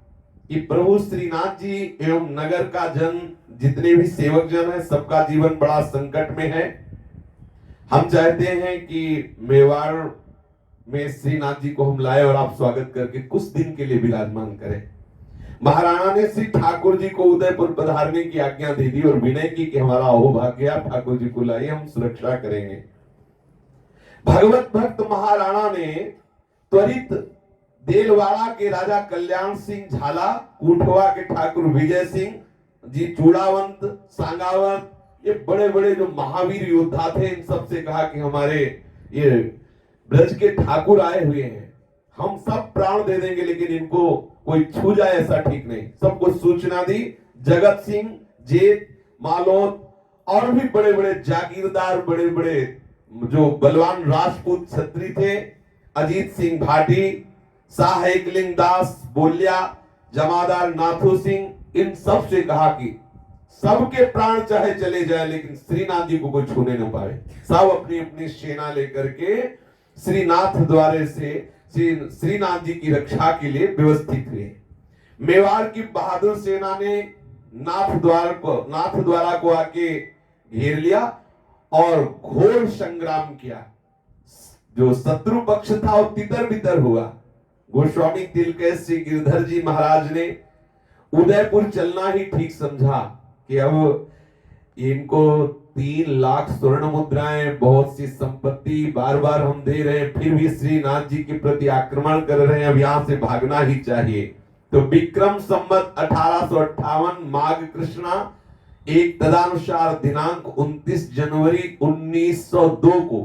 Speaker 1: कि प्रभु श्रीनाथ जी एवं नगर का जन, जितने भी सेवक जन है, सबका जीवन बड़ा संकट में है। हम चाहते हैं कि मेवाड़ में श्रीनाथ जी को हम लाए और आप स्वागत करके कुछ दिन के लिए विराजमान करें। महाराणा ने श्री ठाकुर जी को उदयपुर पधारने की आज्ञा दे दी और विनय की कि हमारा अहोभाग्य, आप ठाकुर जी को लाइए, हम सुरक्षा करेंगे। भगवत भक्त महाराणा ने त्वरित देलवाड़ा के राजा कल्याण सिंह झाला, कुठवा के ठाकुर विजय सिंह जी, चूड़ावंत, सांगावत, ये बड़े बड़े जो महावीर योद्धा थे, इन सब से कहा कि हमारे ये ब्रज के ठाकुर आए हुए हैं, हम सब प्राण दे देंगे, लेकिन इनको कोई छू जाए ऐसा ठीक नहीं। सबको सूचना दी। जगत सिंह, जेठ, मालोत और भी बड़े बड़े जागीरदार, बड़े बड़े जो बलवान राजपूत क्षत्रिय थे, अजीत सिंह भाटी, शाह एकलिंग दास बोलिया, जमादार नाथू सिंह, इन सब से कहा कि सबके प्राण चाहे चले जाए, लेकिन श्रीनाथ जी को कोई छूने न पाए। सब अपनी अपनी सेना लेकर के श्रीनाथ द्वारे से श्रीनाथ जी की रक्षा के लिए व्यवस्थित हुए। मेवाड़ की बहादुर सेना ने नाथ द्वारा को आके घेर लिया और घोर संग्राम किया। जो शत्रु पक्ष था वो तितर बितर हुआ। गोस्वामी तिलकैत श्री गिरधर जी महाराज ने उदयपुर चलना ही ठीक समझा कि अब इनको 3 लाख स्वर्ण मुद्राएं, बहुत सी संपत्ति बार बार हम दे रहे हैं, फिर भी श्रीनाथ जी के प्रति आक्रमण कर रहे हैं, अब यहां से भागना ही चाहिए। तो विक्रम संवत 1858 माघ कृष्णा एक तदानुसार दिनांक 29 जनवरी 1902 को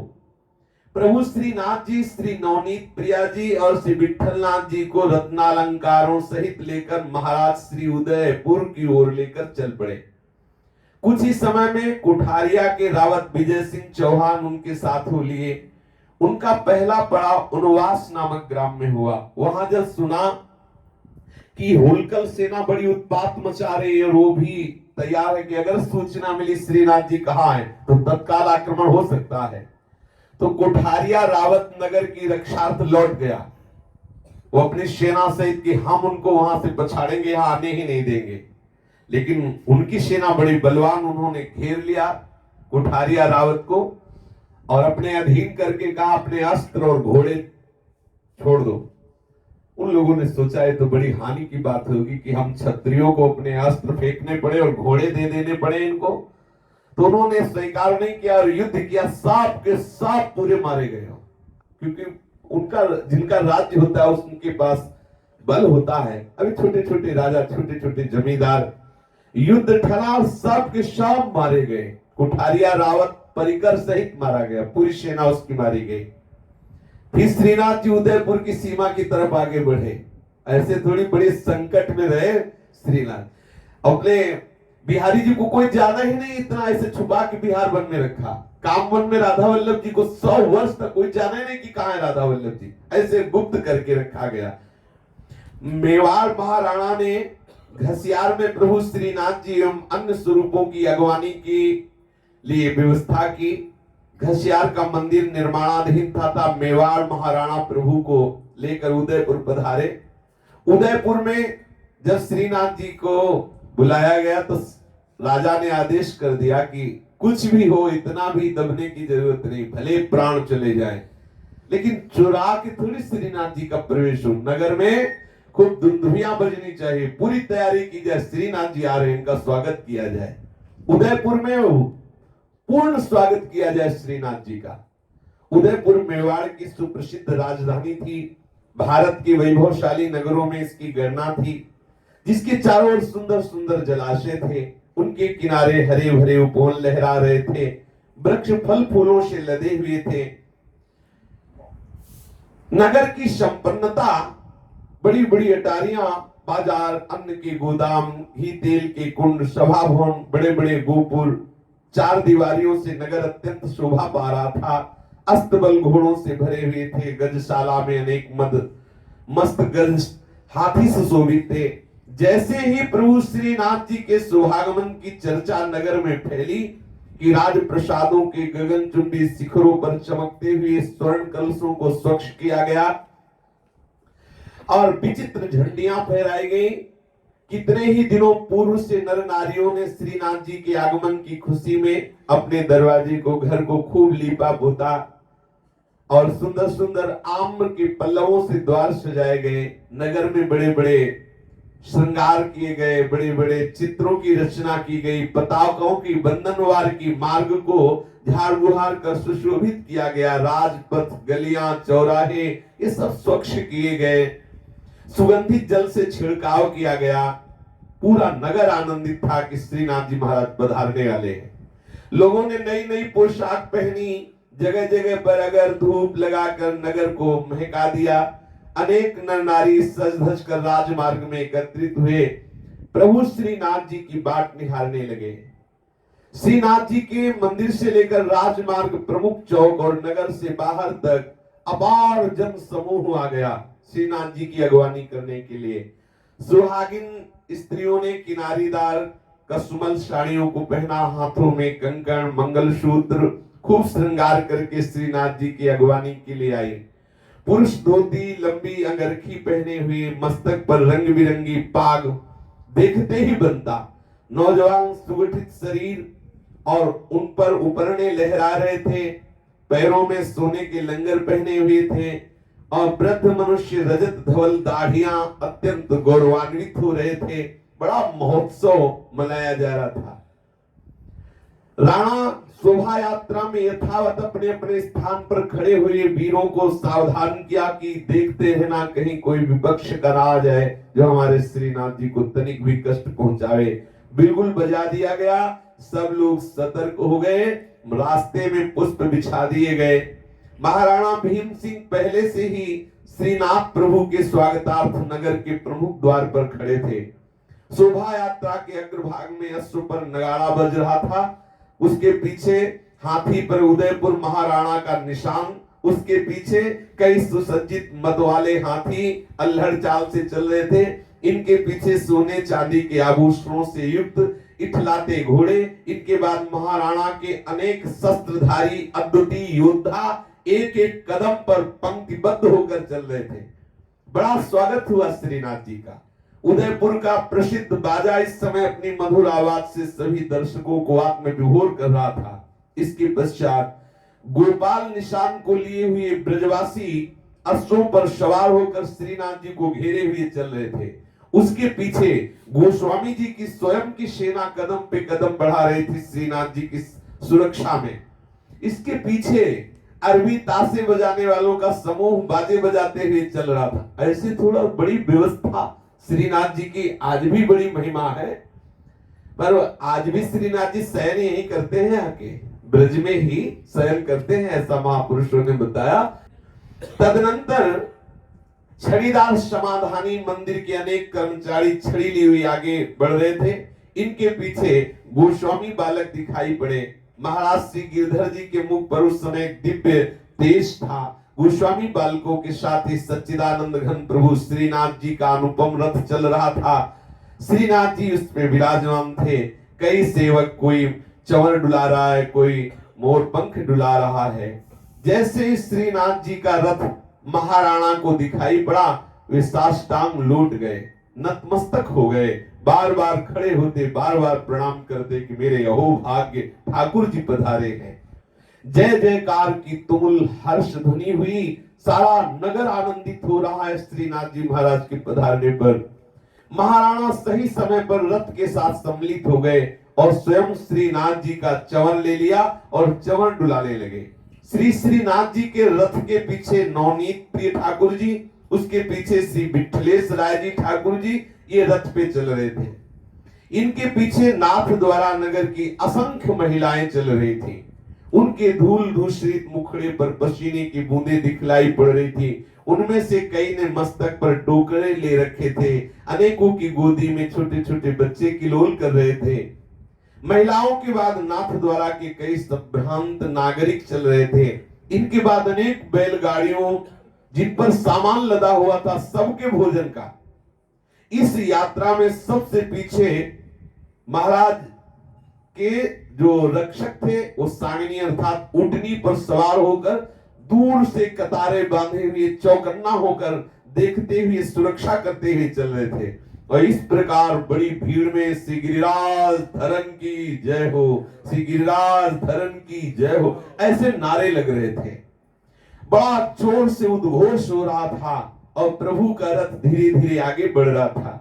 Speaker 1: प्रभु श्रीनाथ जी, श्री नवनीत प्रिया जी और श्री विठलनाथ जी को रत्नालंकारों सहित लेकर महाराज श्री उदयपुर की ओर लेकर चल पड़े। कुछ ही समय में कुठारिया के रावत विजय सिंह चौहान उनके साथ हो लिए। उनका पहला पड़ाव उनवास नामक ग्राम में हुआ। वहां जब सुना कि होलकर सेना बड़ी उत्पात मचा रही है और वो भी तैयार है कि अगर सूचना मिली श्रीनाथ जी कहाँ है तो तत्काल आक्रमण हो सकता है, तो कोठारिया रावत नगर की रक्षार्थ लौट गया। वो अपनी सेना सहित कि हम उनको वहां से पछाड़ेंगे, यहां आने ही नहीं देंगे। लेकिन उनकी सेना बड़ी बलवान, उन्होंने घेर लिया कोठारिया रावत को और अपने अधीन करके कहा अपने अस्त्र और घोड़े छोड़ दो। उन लोगों ने सोचा है तो बड़ी हानि की बात होगी कि हम क्षत्रियों को अपने अस्त्र फेंकने पड़े और घोड़े दे देने पड़े इनको। तो उन्होंने स्वीकार नहीं किया और युद्ध किया। सांप के सांप पूरे मारे गए, क्योंकि उनका जिनका राज्य होता है उनके पास बल होता है। अभी छोटे छोटे राजा, छोटे छोटे जमींदार, युद्ध ठना, सब के सब मारे गए। कुठारिया रावत परिकर सहित मारा गया, पूरी सेना उसकी मारी गई। फिर श्रीनाथ जी उदयपुर की सीमा की तरफ आगे बढ़े। ऐसे थोड़ी बड़ी संकट में रहे श्रीनाथ। अपने बिहारी जी को कोई जाना ही नहीं, इतना ऐसे छुपा के बिहार वन में रखा। कामवन में राधा वल्लभ जी को 100 वर्ष तक कोई जाना ही नहीं कि कहां है राधा वल्लभ जी, ऐसे गुप्त करके रखा गया। मेवाड़ महाराणा ने घसियार में प्रभु श्रीनाथ जी एवं अन्य स्वरूपों की अगवानी के लिए व्यवस्था की। घसियार का मंदिर निर्माणाधीन था। मेवाड़ महाराणा प्रभु को लेकर उदयपुर पधारे। उदयपुर में जब श्रीनाथ जी को बुलाया गया तो राजा ने आदेश कर दिया कि कुछ भी हो, इतना भी दबने की जरूरत नहीं, भले प्राण चले जाए, लेकिन चुरा के थोड़ी श्रीनाथ जी का प्रवेश हो। नगर में खूब दुंदुभियां बजनी चाहिए, पूरी तैयारी की जाए, श्रीनाथ जी आ रहे हैं, इनका स्वागत किया जाए। उदयपुर में पूर्ण स्वागत किया जाए श्रीनाथ जी का। उदयपुर मेवाड़ की सुप्रसिद्ध राजधानी थी। भारत के वैभवशाली नगरों में इसकी गणना थी, जिसके चारों ओर सुंदर सुंदर जलाशय थे। उनके किनारे हरे भरे उपवन लहरा रहे थे, वृक्ष फल फूलों से लदे हुए थे। नगर की संपन्नता, बड़ी बड़ी अटारियां, बाजार, अन्न के गोदाम, घी तेल के कुंड, सभा भवन, बड़े बड़े गोपुर, 4 दीवारियों से नगर अत्यंत शोभा पा रहा था। अस्तबल घोड़ों से भरे हुए थे। गजशाला में अनेक मस्त गज हाथी सुशोभित थे। जैसे ही प्रभु श्रीनाथ जी के शुभागमन की चर्चा नगर में फैली कि राज प्रसादों के गगनचुंबी शिखरों पर चमकते हुए स्वर्ण कलशों को स्वच्छ किया गया और विचित्र झंडियां फहराई गई। कितने ही दिनों पूर्व से नर नारियों ने श्रीनाथ जी के आगमन की खुशी में अपने दरवाजे को, घर को खूब लीपा पोता और सुंदर सुंदर आम्र के पल्लवों से द्वार सजाए गए। नगर में बड़े बड़े श्रृंगार किए गए, बड़े बड़े चित्रों की रचना की गई, पताकों की, बंधनवार की, मार्ग को झाड़ बुहार कर सुशोभित किया गया। राजपथ, गलियां, चौराहे, ये सब स्वच्छ किए गए। सुगंधित जल से छिड़काव किया गया। पूरा नगर आनंदित था कि श्रीनाथ जी महाराज पधारने वाले हैं। लोगों ने नई नई पोशाक पहनी, जगह जगह पर अगर धूप लगाकर नगर को महका दिया। अनेक नर नारी सज धज कर राजमार्ग में एकत्रित हुए, प्रभु श्रीनाथ जी की बाट निहारने लगे। श्रीनाथ जी के मंदिर से लेकर राजमार्ग, प्रमुख चौक और नगर से बाहर तक अपार जन समूह आ गया श्रीनाथ जी की अगवानी करने के लिए। सुहागिन स्त्रियों ने किनारीदार कसुमल साड़ियों को पहना, हाथों में कंकण, मंगलसूत्र, खूब श्रृंगार करके श्रीनाथ जी की अगवानी के लिए आई। पुरुष धोती, लंबी अंगरखी पहने हुए, मस्तक पर रंग बिरंगी पाग देखते ही बनता। नौजवान सुगठित शरीर और उन पर उपरने लहरा रहे थे, पैरों में सोने के लंगर पहने हुए थे और वृद्ध मनुष्य रजत धवल दाढ़ियां अत्यंत गौरवान्वित हो रहे थे। बड़ा महोत्सव मनाया जा रहा था। राणा शोभा यात्रा में यथावत अपने अपने स्थान पर खड़े हुए वीरों को सावधान किया कि देखते रहना कहीं कोई विपक्ष का ना आ जाए जो हमारे श्रीनाथ जी को तनिक भी कष्ट पहुंचावे। बिल्कुल बजा दिया गया, सब लोग सतर्क हो गए, रास्ते में पुष्प बिछा दिए गए। महाराणा भीम सिंह पहले से ही श्रीनाथ प्रभु के स्वागतार्थ नगर के प्रमुख द्वार पर खड़े थे। शोभा यात्रा के अग्रभाग में अश्व पर नगाड़ा बज रहा था, उसके पीछे हाथी पर उदयपुर महाराणा का निशान, उसके पीछे कई सुसज्जित मतवाले हाथी अल्हड़ चाल से चल रहे थे, इनके पीछे सोने चांदी के आभूषणों से युक्त इठलाते घोड़े, इनके बाद महाराणा के अनेक शस्त्रधारी अद्वितीय योद्धा एक एक कदम पर पंक्तिबद्ध होकर चल रहे थे। बड़ा स्वागत हुआ श्रीनाथ जी का। उदयपुर का प्रसिद्ध बाजा इस समय अपनी मधुर आवाज से सभी दर्शकों को आत्म विभोर कर रहा था। इसके पश्चात गोपाल निशान को लिए हुए ब्रजवासी अश्वों पर सवार होकर श्रीनाथ जी को घेरे हुए चल रहे थे। उसके पीछे गोस्वामी जी की स्वयं की सेना कदम पे कदम बढ़ा रही थी श्रीनाथ जी की सुरक्षा में। इसके पीछे अरबी ताशे बजाने वालों का समूह बाजे बजाते हुए चल रहा था। ऐसे थोड़ा बड़ी व्यवस्था श्रीनाथ जी की आज भी बड़ी महिमा है, पर आज भी श्रीनाथ जी शयन यही करते हैं, आके ब्रज में ही शयन करते हैं, ऐसा महापुरुषों ने बताया। तदनंतर छड़ीदार समाधानी मंदिर के अनेक कर्मचारी छड़ी ली हुई आगे बढ़ रहे थे। इनके पीछे गोस्वामी बालक दिखाई पड़े। महाराज श्री गिरधर जी के मुख पर उस समय एक दिव्य तेज था। गोस्वामी बालकों के साथ ही सच्चिदानंद घन प्रभु श्रीनाथ जी का अनुपम रथ चल रहा था। श्रीनाथ जी उसमें विराजमान थे। कई सेवक, कोई चंवर डुला रहा है, कोई मोर पंख डुला रहा है। जैसे ही श्रीनाथ जी का रथ महाराणा को दिखाई पड़ा, वे साष्टांग लौट गए, नतमस्तक हो गए, बार बार खड़े होते, बार बार प्रणाम करते कि मेरे अहो भाग्य ठाकुर जी पधारे हैं। जय जयकार की तुमुल हर्ष ध्वनि हुई, सारा नगर आनंदित हो रहा है श्रीनाथ जी महाराज के पधारने पर। महाराणा सही समय पर रथ के साथ सम्मिलित हो गए और स्वयं श्रीनाथ जी का चंवर ले लिया और चंवर डुलाने लगे। श्रीनाथ जी के रथ के पीछे नवनीत प्रिय ठाकुर जी, उसके पीछे श्री विठलेश राय जी ठाकुर जी ये रथ पे चल रहे थे। इनके पीछे नाथ द्वारा नगर की असंख्य महिलाएं चल रही थी। उनके धूल धूसरित मुखड़े पर पसीने की बूंदें दिखलाई पड़ रही थी। उनमें से कई ने मस्तक पर टोकरे ले रखे थे, अनेकों की गोदी में छोटे छोटे बच्चे किलोल कर रहे थे। महिलाओं के बाद नाथ द्वारा के कई संभ्रांत नागरिक चल रहे थे। इनके बाद अनेक बैलगाड़ियों जिन पर सामान लदा हुआ था, सबके भोजन का। इस यात्रा में सबसे पीछे महाराज के जो रक्षक थे वो सांगिनी अर्थात ऊंटनी पर सवार होकर दूर से कतारें बांधे हुए चौकन्ना होकर देखते हुए सुरक्षा करते हुए चल रहे थे। और इस प्रकार बड़ी भीड़ में श्री गिरिराज धरन की जय हो, श्री गिरिराज धरन की जय हो, ऐसे नारे लग रहे थे। बड़ा जोर से उद्घोष हो रहा था और प्रभु का रथ धीरे धीरे आगे बढ़ रहा था।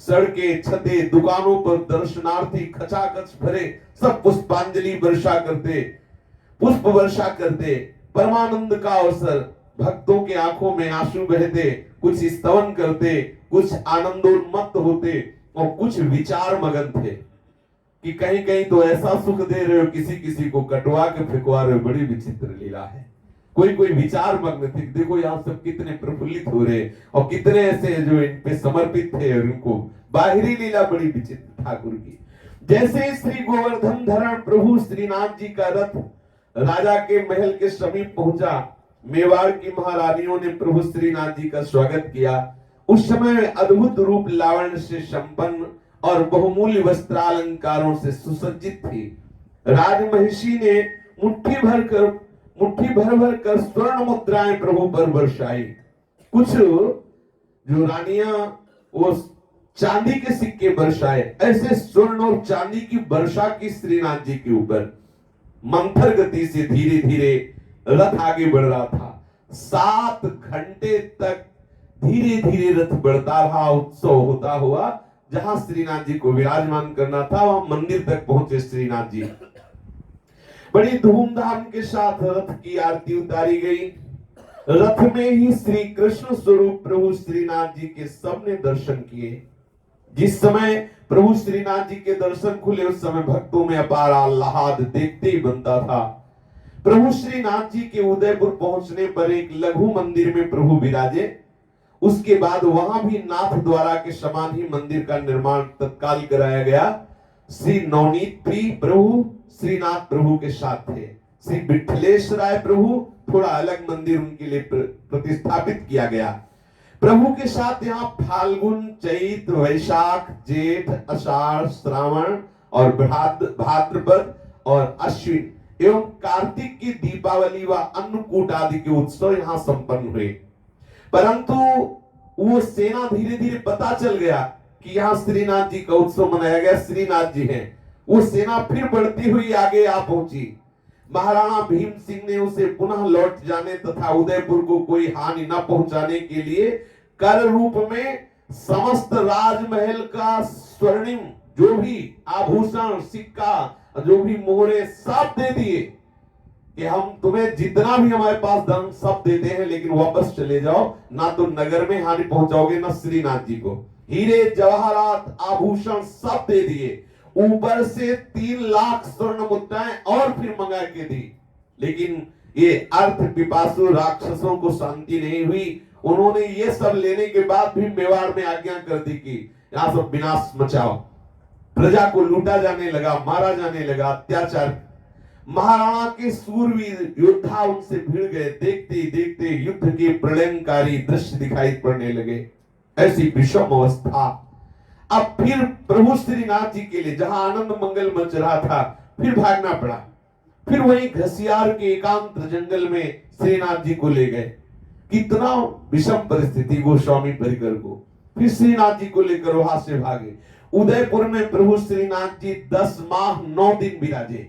Speaker 1: सड़कें, छतें, दुकानों पर दर्शनार्थी खचाखच भरे, सब पुष्पांजलि वर्षा करते, पुष्प वर्षा करते। परमानंद का अवसर, भक्तों के आंखों में आंसू बहते, कुछ स्तवन करते, कुछ आनंदोन्मत्त होते और कुछ विचार मगन थे कि कहीं कहीं तो ऐसा सुख दे रहे हो, किसी किसी को कटवा के फेंकवा रहे हो। बड़ी विचित्र लीला है। कोई कोई विचार मग्न थे, देखो यहाँ सब कितने प्रफुल्लित हो रहे और कितने ऐसे जो इन पे समर्पित थे और उनको बाहरी लीला बड़ी विचित्र ठाकुर की। जैसे श्री गोवर्धन धरण प्रभु श्रीनाथ जी का रथ राजा के महल के समीप पहुंचा, मेवाड़ की महारानियों ने प्रभु श्रीनाथ जी का स्वागत किया। उस समय अद्भुत रूप लावण्य से संपन्न और बहुमूल्य वस्त्रालंकारों से सुसज्जित थी। राजमहिषी ने मुट्ठी भर भर कर स्वर्ण मुद्राएं प्रभु पर बरसाई। कुछ जो रानियां वो चांदी के सिक्के बरसाए, ऐसे स्वर्ण और चांदी की वर्षा की श्रीनाथ जी के ऊपर। मंथर गति से धीरे धीरे रथ आगे बढ़ रहा था। 7 घंटे तक धीरे धीरे रथ बढ़ता रहा, उत्सव होता हुआ। जहां श्रीनाथ जी को विराजमान करना था वहां मंदिर तक पहुंचे श्रीनाथ जी। बड़ी धूमधाम के साथ रथ की आरती उतारी गई। रथ में ही श्री कृष्ण स्वरूप प्रभु श्रीनाथ जी के सबने दर्शन किए। जिस समय प्रभु श्रीनाथ जी के दर्शन खुले उस समय भक्तों में अपार आह्लाद देखते ही बनता था। प्रभु श्रीनाथ जी के उदयपुर पहुंचने पर एक लघु मंदिर में प्रभु विराजे। उसके बाद वहां भी नाथ द्वारा के समान ही मंदिर का निर्माण तत्काल कराया गया। श्री नवनीत प्रिय प्रभु श्रीनाथ प्रभु के साथ थे। श्री विठलेश राय प्रभु थोड़ा अलग मंदिर उनके लिए प्रतिष्ठापित किया गया। प्रभु के साथ यहाँ फाल्गुन, चैत, वैशाख, जेठ, आषाढ़, श्रावण और भाद्रपद और अश्विन एवं कार्तिक की दीपावली व अन्नकूट आदि के उत्सव यहाँ संपन्न हुए। परंतु वो सेना धीरे धीरे पता चल गया कि यहाँ श्रीनाथ जी का उत्सव मनाया गया, श्रीनाथ जी हैं। वो सेना फिर बढ़ती हुई आगे आ पहुंची। महाराणा भीम सिंह ने उसे पुनः लौट जाने तथा उदयपुर को कोई हानि न पहुंचाने के लिए कर रूप में समस्त राजमहल का स्वर्णिम जो भी आभूषण, सिक्का, जो भी मोहरे सब दे दिए कि हम तुम्हें जितना भी हमारे पास धन सब देते हैं, लेकिन वापस चले जाओ, ना तो नगर में हानि पहुंचाओगे ना श्रीनाथ जी को। हीरे जवाहरात आभूषण सब दे दिए, ऊपर से 3 लाख स्वर्ण मुद्राएं और फिर मंगा के दी। लेकिन ये अर्थ पिपासु राक्षसों को शांति नहीं हुई। उन्होंने ये सब लेने के बाद भी मेवाड़ में आज्ञा कर दी कि यहां सब विनाश मचाओ। प्रजा को लूटा जाने लगा, मारा जाने लगा, अत्याचार। महाराणा के सूरवीर योद्धा उनसे भिड़ गए। देखते ही देखते युद्ध के प्रलयंकारी दृश्य दिखाई पड़ने लगे। ऐसी विषम अवस्था। अब फिर प्रभु श्रीनाथ जी के लिए जहां आनंद मंगल मच रहा था, फिर भागना पड़ा। फिर वहीं घसियार के एकांत जंगल में श्रीनाथ जी को ले गए। कितना विषम परिस्थिति गोस्वामी परिकर को। फिर श्रीनाथ जी को लेकर वहां से भागे। उदयपुर में प्रभु श्रीनाथ जी 10 माह 9 दिन विराजे।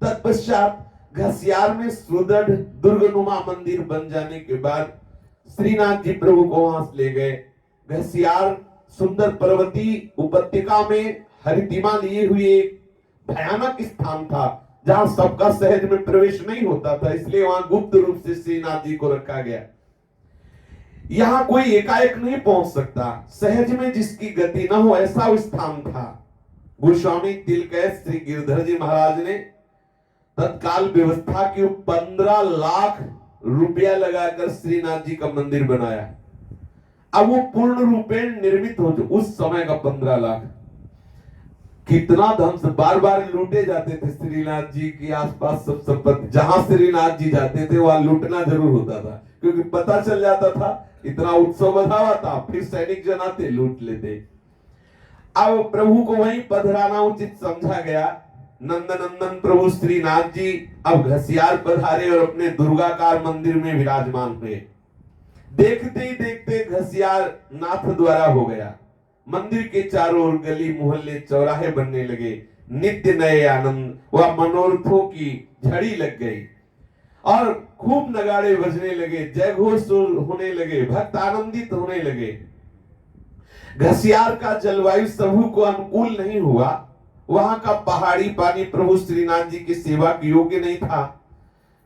Speaker 1: तत्पश्चात घसियार में सुदृढ़ दुर्गनुमा मंदिर बन जाने के बाद श्रीनाथ जी प्रभु को वहां से ले गए। घसियार सुंदर पर्वती उपत्यका में हरितिमा लिए हुए भयानक स्थान था, जहां सबका सहज में प्रवेश नहीं होता था, इसलिए वहां गुप्त रूप से श्रीनाथ जी को रखा गया। यहां कोई एकाएक नहीं पहुंच सकता, सहज में जिसकी गति न हो ऐसा वो स्थान था। गोस्वामी तिलकैत श्री गिरधर जी महाराज ने तत्काल व्यवस्था की 15 लाख रुपया लगाकर श्रीनाथ जी का मंदिर बनाया। अब वो पूर्ण रूपेण निर्मित हो, उस समय का 15 लाख। कितना धन से बार बार लूटे जाते थे श्रीनाथ जी के आसपास सब संपत्ति। जहां श्रीनाथ जी जाते थे वहां लूटना जरूर होता था, क्योंकि पता चल जाता था इतना उत्सव बधा हुआ था, फिर सैनिक जन आते लूट लेते। अब प्रभु को वहीं पधराना उचित समझा गया। नंदनंदन प्रभु श्रीनाथ जी अब घसियार पधारे और अपने दुर्गाकार मंदिर में विराजमान हुए। देखते ही देखते घसियार नाथ द्वारा हो गया। मंदिर के चारों ओर गली मोहल्ले चौराहे बनने लगे। नित्य नए आनंद व मनोरथों की झड़ी लग गई और खूब नगाड़े बजने लगे, जय घोष होने लगे, भक्त आनंदित होने लगे। घसियार का जलवायु सबू को अनुकूल नहीं हुआ। वहां का पहाड़ी पानी प्रभु श्रीनाथ जी की सेवा के योग्य नहीं था।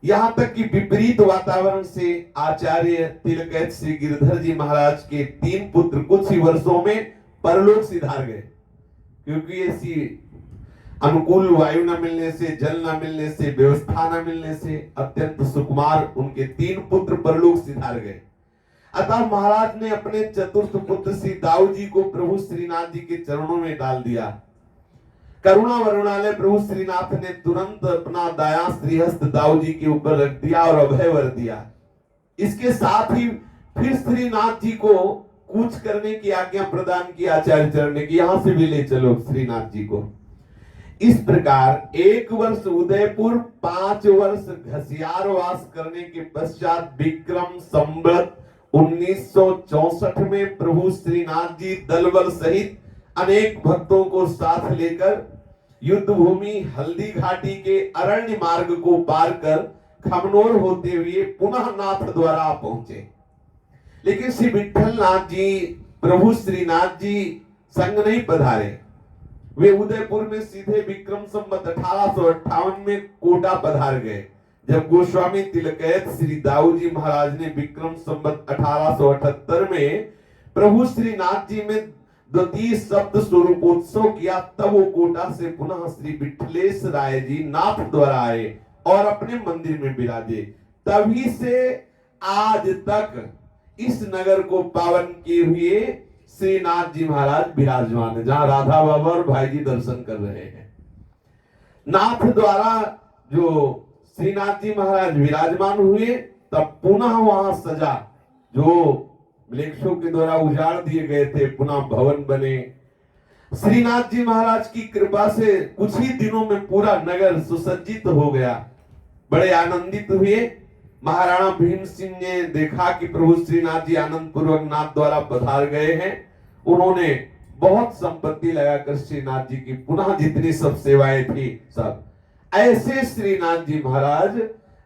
Speaker 1: यहां तक कि विपरीत वातावरण से आचार्य तिलकैत श्री गिरधर जी महाराज के 3 पुत्र कुछ ही वर्षों में परलोक सिधार गए, क्योंकि ऐसी अनुकूल वायु न मिलने से, जल न मिलने से, व्यवस्था न मिलने से अत्यंत सुकुमार उनके 3 पुत्र परलोक सिधार गए। अतः महाराज ने अपने चतुर्थ पुत्र श्री दाऊ जी को प्रभु श्रीनाथ जी के चरणों में डाल दिया। करुणा वरुणालय प्रभु श्रीनाथ ने तुरंत अपना दायां श्रीहस्त दाऊ जी के ऊपर रख दिया और अभय वर दिया। इसके साथ ही फिर श्रीनाथ जी को कूच करने की आज्ञा प्रदान की आचार्य चरण ने कि यहां से भी ले चलो श्रीनाथ जी को। इस प्रकार 1 वर्ष उदयपुर, 5 वर्ष घसियार वास करने के पश्चात विक्रम संवत 1964 में प्रभु श्रीनाथ जी दलबल सहित अनेक भक्तों को साथ लेकर युद्ध भूमि हल्दी घाटी के अरण्य मार्ग को पार कर खमनोर होते हुए पुनः नाथ द्वारा पहुंचे। लेकिन श्री विठल नाथ जी प्रभु श्रीनाथ जी संग नहीं पधारे। वे उदयपुर में सीधे विक्रम संवत 1858 में कोटा पधार गए। जब गोस्वामी तिलकैत श्री दाऊजी महाराज ने विक्रम संवत 1878 में प्रभु श्री नाथ जी में द्वितीय शब्द स्वरूपोत्सव किया, तब वो कोटा से पुनः श्री विठलेश राय जी नाथ द्वारा आए और अपने मंदिर में विराजे। तभी से आज तक इस नगर को पावन किए हुए श्री नाथ जी महाराज विराजमान है, जहां राधा बाबा और भाई जी दर्शन कर रहे हैं। नाथ द्वारा जो श्रीनाथ जी महाराज विराजमान हुए, तब पुनः वहां सजा, जो वृक्षों के द्वारा उजाड़ दिए गए थे, पुनः भवन बने। श्रीनाथ जी महाराज की कृपा से कुछ ही दिनों में पूरा नगर सुसज्जित हो गया। बड़े आनंदित हुए। महाराणा भीम सिंह ने देखा कि प्रभु श्रीनाथ जी आनंद पूर्वक नाथ द्वारा पधार गए हैं। उन्होंने बहुत संपत्ति लगाकर श्रीनाथ जी की पुनः जितनी सब सेवाएं थी सब, ऐसे श्रीनाथ जी महाराज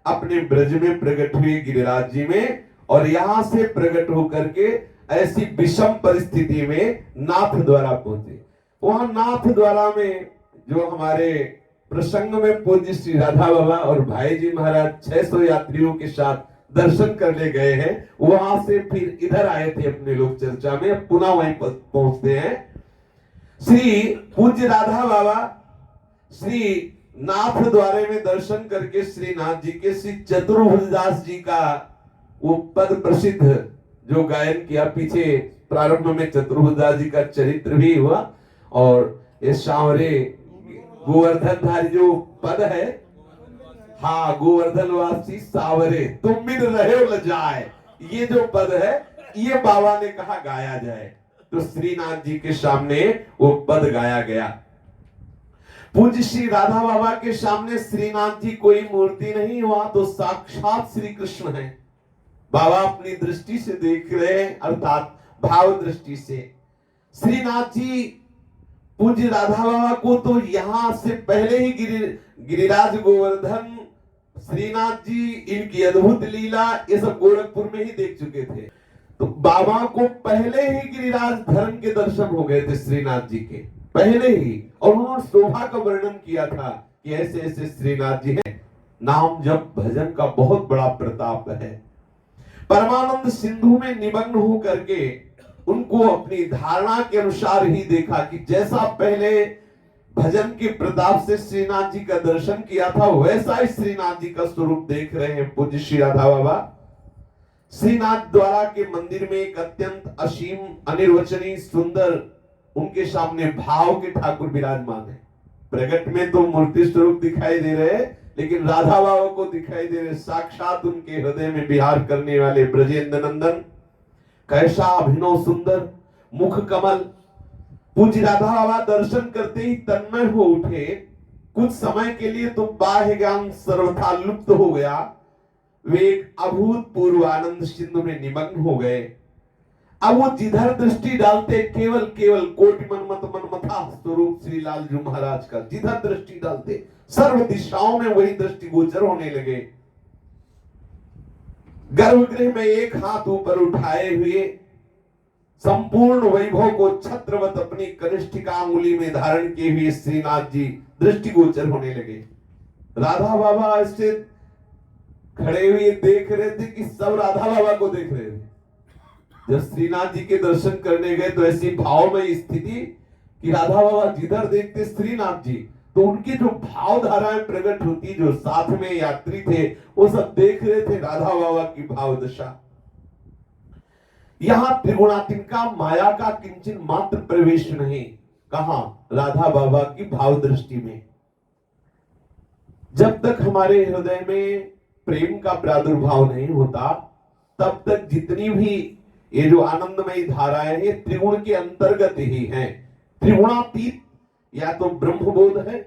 Speaker 1: अपने ब्रज में प्रकट हुए गिरिराज जी में, और यहां से प्रकट होकर के ऐसी विषम परिस्थिति में नाथ द्वारा पहुंचे। वहां नाथ द्वारा में जो हमारे प्रसंग में पूज्य श्री राधा बाबा और भाई जी महाराज 600 यात्रियों के साथ दर्शन करने गए हैं, वहां से फिर इधर आए थे अपने लोक चर्चा में, पुनः वहीं पहुंचते हैं। श्री पूज्य राधा बाबा श्री नाथ द्वारे में दर्शन करके श्री नाथ जी के श्री चतुर्भुजदास जी का वो पद प्रसिद्ध जो गायन किया, पीछे प्रारंभ में चतुर्भुजदास जी का चरित्र भी हुआ, और ये सांवरे गोवर्धनधारी जो पद है, हाँ, गोवर्धन वासी सावरे तुम बिन रहे हो लजाए, ये जो पद है ये बाबा ने कहा गाया जाए, तो श्रीनाथ जी के सामने वो पद गाया गया। पूज्य श्री राधा बाबा के सामने श्रीनाथ जी कोई मूर्ति नहीं हुआ, तो साक्षात श्री कृष्ण है। बाबा अपनी दृष्टि से देख रहे हैं, अर्थात भाव दृष्टि से। श्रीनाथ जी पूज्य राधा बाबा को तो यहां से पहले ही गिरिराज गोवर्धन श्रीनाथ जी इनकी अद्भुत लीला ये सब गोरखपुर में ही देख चुके थे, तो बाबा को पहले ही गिरिराज धर्म के दर्शन हो गए थे श्रीनाथ जी के पहले ही, और उन्होंने शोभा का वर्णन किया था कि ऐसे ऐसे श्रीनाथ जी हैं। नाम जप भजन का बहुत बड़ा प्रताप है। परमानंद सिंधु में निमग्न हो करके उनको अपनी धारणा के अनुसार ही देखा कि जैसा पहले भजन के प्रताप से श्रीनाथ जी का दर्शन किया था, वैसा ही श्रीनाथ जी का स्वरूप देख रहे हैं पूज्य श्री राधा बाबा। श्रीनाथ द्वारा के मंदिर में एक अत्यंत असीम अनिर्वचनीय सुंदर उनके सामने भाव के ठाकुर विराजमान है। प्रगट में तो मूर्ति स्वरूप दिखाई दे रहे, लेकिन राधा बाबा को दिखाई दे रहे साक्षात उनके हृदय में विहार करने वाले ब्रजेंद्र नंदन। कैसा अभिनव सुंदर मुख कमल। पूज्य राधा बाबा दर्शन करते ही तन्मय हो उठे। कुछ समय के लिए तो बाह्य ज्ञान सर्वथा लुप्त हो गया, वे एक अभूतपूर्व आनंद सिंधु में निमग्न हो गए। अब वो जिधर दृष्टि डालते केवल केवल कोटि मनमत मनमथा स्वरूप श्री लालजू महाराज का, जिधर दृष्टि डालते सर्व दिशाओं में वही दृष्टि गोचर होने लगे। गर्भगृह में एक हाथ ऊपर उठाए हुए संपूर्ण वैभव को छत्रवत अपनी कनिष्ठिका अंगुली में धारण किए हुए श्रीनाथ जी दृष्टि गोचर होने लगे। राधा बाबा ऐसे खड़े हुए देख रहे थे कि सब राधा बाबा को देख रहे थे। जब श्रीनाथ जी के दर्शन करने गए तो ऐसी भावमय स्थिति कि राधा बाबा जिधर देखते श्रीनाथ जी, तो उनकी जो भाव धाराएं प्रकट होती, जो साथ में यात्री थे वो सब देख रहे थे राधा बाबा की भाव दशा। यहां त्रिगुणात्मिका माया का किंचन मात्र प्रवेश नहीं, कहां राधा बाबा की भाव दृष्टि में। जब तक हमारे हृदय में प्रेम का प्रादुर्भाव नहीं होता, तब तक जितनी भी ये जो आनंदमयी धाराएं ये त्रिगुण के अंतर्गत ही हैं। त्रिगुणातीत या तो ब्रह्मबोध है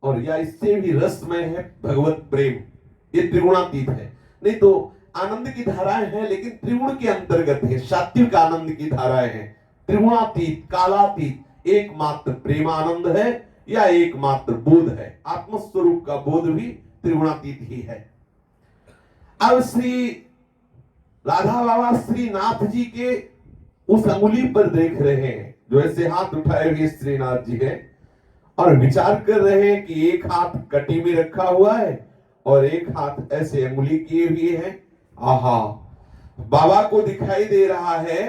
Speaker 1: और या इससे भी रसमय है भगवत प्रेम, ये त्रिगुणातीत है। नहीं तो आनंद की धाराएं हैं लेकिन त्रिगुण के अंतर्गत है, सात्विक आनंद की धाराएं हैं। त्रिगुणातीत कालातीत एकमात्र प्रेमानंद है या एकमात्र बोध है, आत्मस्वरूप का बोध भी त्रिगुणातीत ही है। अब श्री राधा बाबा श्रीनाथ जी के उस अंगुली पर देख रहे हैं, जो ऐसे हाथ उठाए हुए श्रीनाथ जी है। और विचार कर रहे हैं कि एक हाथ कटी में रखा हुआ है और एक हाथ ऐसे अंगुली किए हुए हैं। आहा, बाबा को दिखाई दे रहा है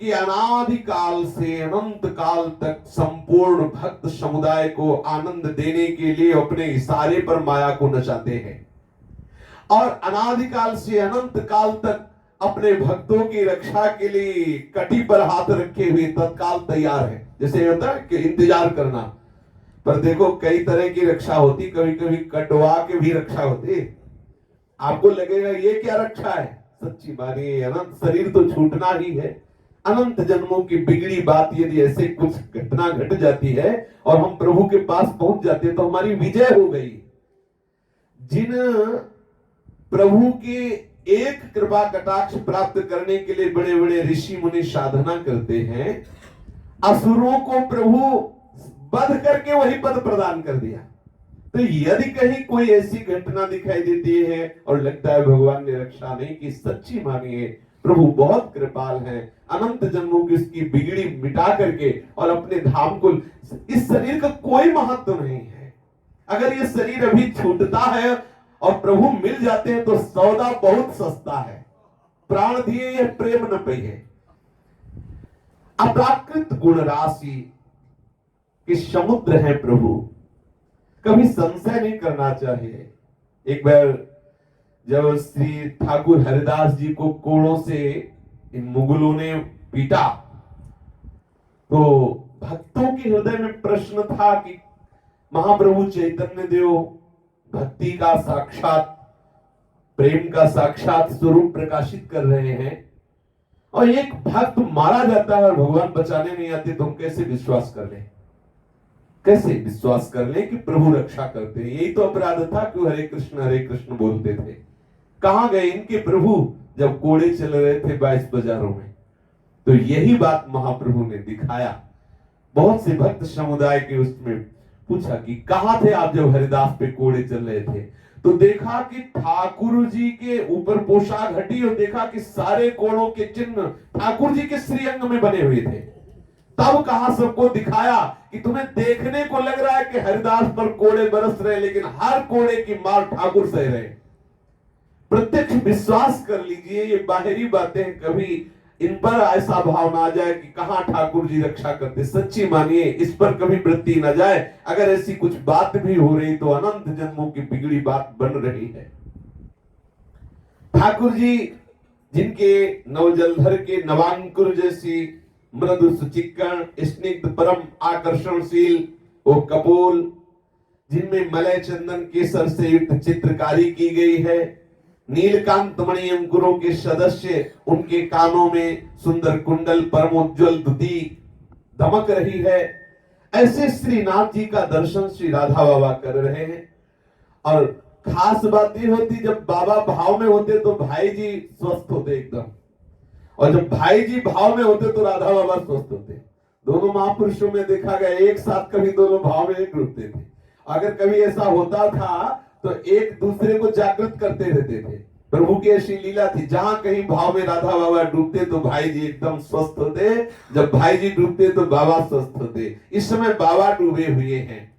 Speaker 1: कि अनादि काल से अनंत काल तक संपूर्ण भक्त समुदाय को आनंद देने के लिए अपने इशारे पर माया को नचाते हैं और अनादि काल से अनंत काल तक अपने भक्तों की रक्षा के लिए कटी पर हाथ रखे हुए तत्काल तैयार है। जैसे होता है कि इंतजार करना, पर देखो कई तरह की रक्षा होती, कभी कभी कटवा के भी रक्षा होती। आपको लगेगा ये क्या रक्षा है, सच्ची मानिए अनंत शरीर तो छूटना ही है। अनंत जन्मों की बिगड़ी बात यदि ऐसे कुछ घटना घट जाती है और हम प्रभु के पास पहुंच जाते हैं तो हमारी विजय हो गई। जिन प्रभु के एक कृपा कटाक्ष प्राप्त करने के लिए बड़े बड़े ऋषि मुनि साधना करते हैं, असुरों को प्रभु वध करके वही पद प्रदान कर दिया। तो यदि कहीं कोई ऐसी घटना दिखाई देती है और लगता है भगवान ने रक्षा नहीं की, सच्ची मानिए प्रभु बहुत कृपाल है। अनंत जन्मों की इसकी बिगड़ी मिटा करके और अपने धाम को, इस शरीर का कोई महत्व नहीं है। अगर ये शरीर अभी छूटता है और प्रभु मिल जाते हैं तो सौदा बहुत सस्ता है। प्राण दिए ये प्रेम न पे है। अप्राकृत गुण राशि के समुद्र है प्रभु, कभी संशय नहीं करना चाहिए। एक बार जब श्री ठाकुर हरिदास जी को कोड़ों से इन मुगलों ने पीटा तो भक्तों के हृदय में प्रश्न था कि महाप्रभु चैतन्य देव भक्ति का साक्षात, प्रेम का साक्षात स्वरूप प्रकाशित कर रहे हैं और एक भक्त मारा जाता है और भगवान बचाने नहीं आते, तो हम कैसे विश्वास कर लें, कैसे विश्वास कर लें कि प्रभु रक्षा करते हैं। यही तो अपराध था कि हरे कृष्ण बोलते थे। कहां गए इनके प्रभु जब कोड़े चल रहे थे 22 बाजारों में। तो यही बात महाप्रभु ने दिखाया। बहुत से भक्त समुदाय के उसमें पूछा कि कहां थे आप जब हरिदास पे कोड़े चल रहे थे, तो देखा कि ठाकुर जी के ऊपर पोशाक हटी और देखा कि सारे कोड़ों के चिन्ह ठाकुर जी के श्रीअंग में बने हुए थे। तब कहा सबको दिखाया कि तुम्हें देखने को लग रहा है कि हरिदास पर कोड़े बरस रहे, लेकिन हर कोड़े की मार ठाकुर सह रहे। प्रत्यक्ष विश्वास कर लीजिए, ये बाहरी बातें कभी इन पर ऐसा भाव ना आ जाए कि कहां ठाकुर जी रक्षा करते। सच्ची मानिए इस पर कभी वृत्ति न जाए। अगर ऐसी कुछ बात भी हो रही तो अनंत जन्मों की बिगड़ी बात बन रही है। ठाकुर जी जिनके नवजलधर के नवांकुर जैसी मृदु सुचिक्कण स्निग्ध परम आकर्षणशील वो कपोल, जिनमें मलय चंदन केसर से युक्त चित्रकारी की गई है, नीलकांत मणि अंकुरों के सदस्य, उनके कानों में सुंदर कुंडल परमोज्वल द्युति दमक रही है। ऐसे श्रीनाथ जी का दर्शन श्री राधा बाबा कर रहे हैं। और खास बात ये होती जब बाबा भाव में होते तो भाई जी स्वस्थ होते एकदम, और जब भाई जी भाव में होते तो राधा बाबा स्वस्थ होते। दोनों महापुरुषों में देखा गया एक साथ कभी दोनों भाव में नहीं डूबते थे। अगर कभी ऐसा होता था तो एक दूसरे को जागृत करते रहते थे। प्रभु की ऐसी लीला थी, जहां कहीं भाव में राधा बाबा डूबते तो भाई जी एकदम स्वस्थ होते, जब भाई जी डूबते तो बाबा स्वस्थ होते। इस समय बाबा डूबे हुए हैं।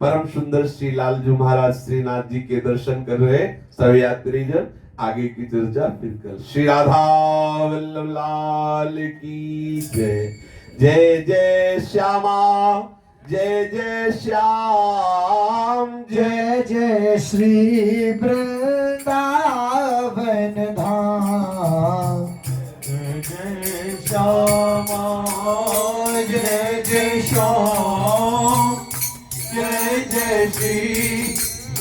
Speaker 1: परम सुंदर श्री लालजू महाराज श्रीनाथ जी के दर्शन कर रहे सब यात्रीजन। आगे की चर्चा फिर कल। श्री राधा वल्लभ लाल की जय। जय जय श्यामा, जय जय श्याम,
Speaker 2: जय जय श्री वृंदावन धाम। जय जय श्यामा, जय जय श्याम, जय जय श्री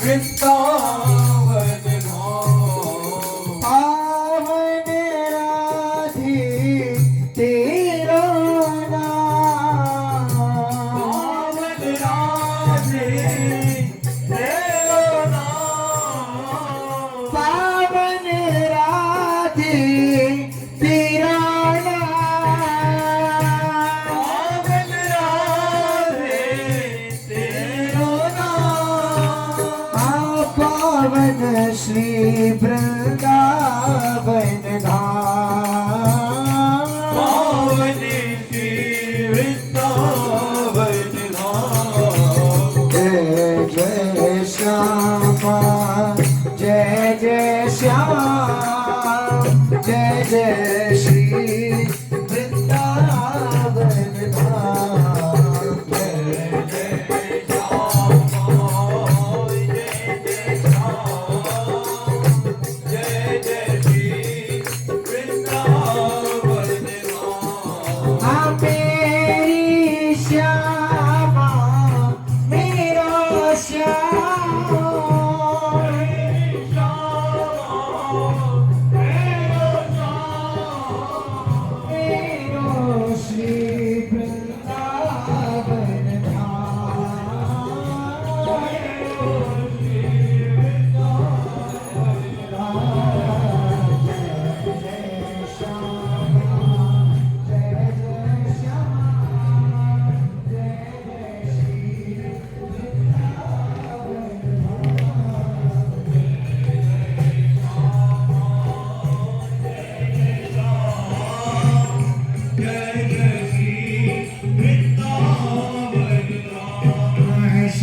Speaker 2: वृंदावन धाम। पावन राधे तेरा नाम, पावन राधे तेरा नाम, पावन राधे तेरा नाम, पावन राधे तेरा नाम, पावन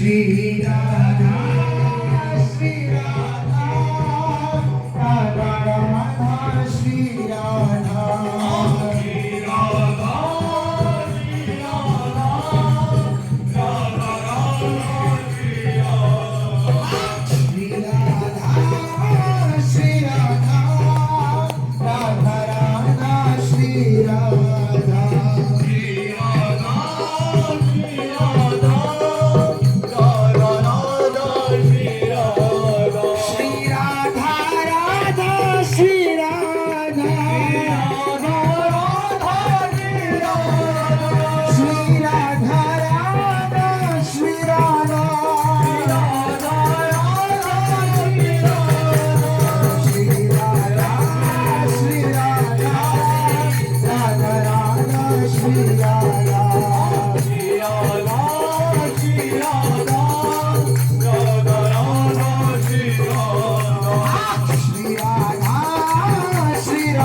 Speaker 2: श्री राधा श्री राधा राधा राधा श्री राधा श्री राधा श्री राधा राधा राधा श्री राधा श्री राधा राधा श्री राधा श्री राधा राधा श्री राधा श्री राधा श्री राधा राधा राधा श्री राधा श्री राधा श्री राधा राधा राधा श्री राधा श्री राधा राधा श्री राधा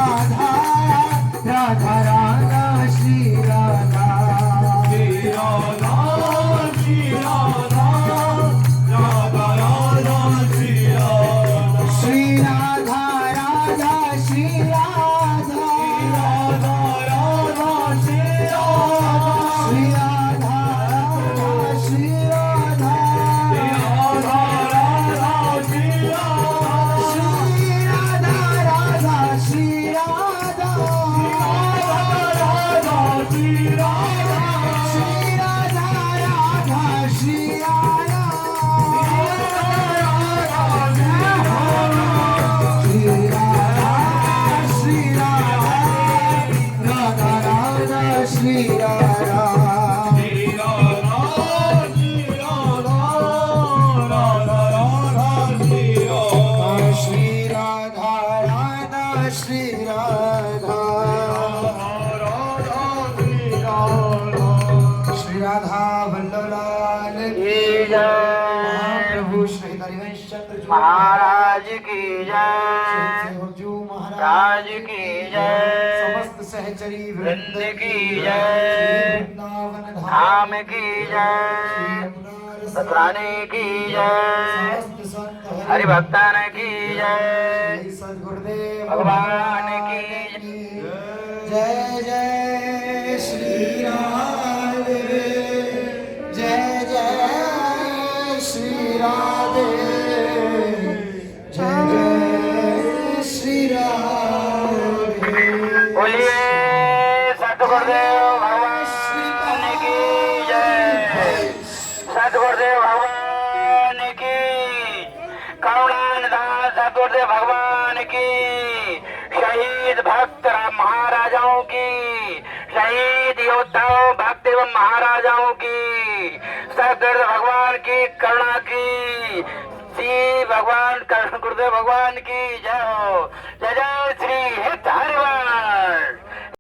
Speaker 2: श्री राधा राधा श्री राधा श्री राधा राधा श्री राधा श्री राधा राधा श्री राधा श्री राधा श्री राधा राधा राधा श्री राधा श्री राधा राधा श्री राधा श्री राधा वल्लभलाल की जय प्रभु श्री हरिवंश चंद्र
Speaker 3: महाराज की जय
Speaker 2: जो महाराज
Speaker 3: राज की जय
Speaker 2: समस्त सहचरी
Speaker 3: वृंद की जय
Speaker 2: वृंदावन
Speaker 3: धाम की जय सतराने की जय
Speaker 2: समस्त संत
Speaker 3: हरिभक्तान की जय
Speaker 2: सद्गुरुदेव
Speaker 3: भगवान की
Speaker 2: जय जय श्री राधे जय जय श्री राधे जय जय श्री राधे
Speaker 3: बोलिए सतगुरुदेव भगवान की जय सतगुरुदेव भगवान की करुणानिधान सतगुरुदेव भगवान की शहीद भक्त महाराजाओं की शहीद योद्धाओं भक्त एवं महाराजाओं की सतगुरुदेव भगवान की करुणा की श्री भगवान कृष्ण गुरुदेव भगवान की जय हो जय जय श्री हित हरिवाण।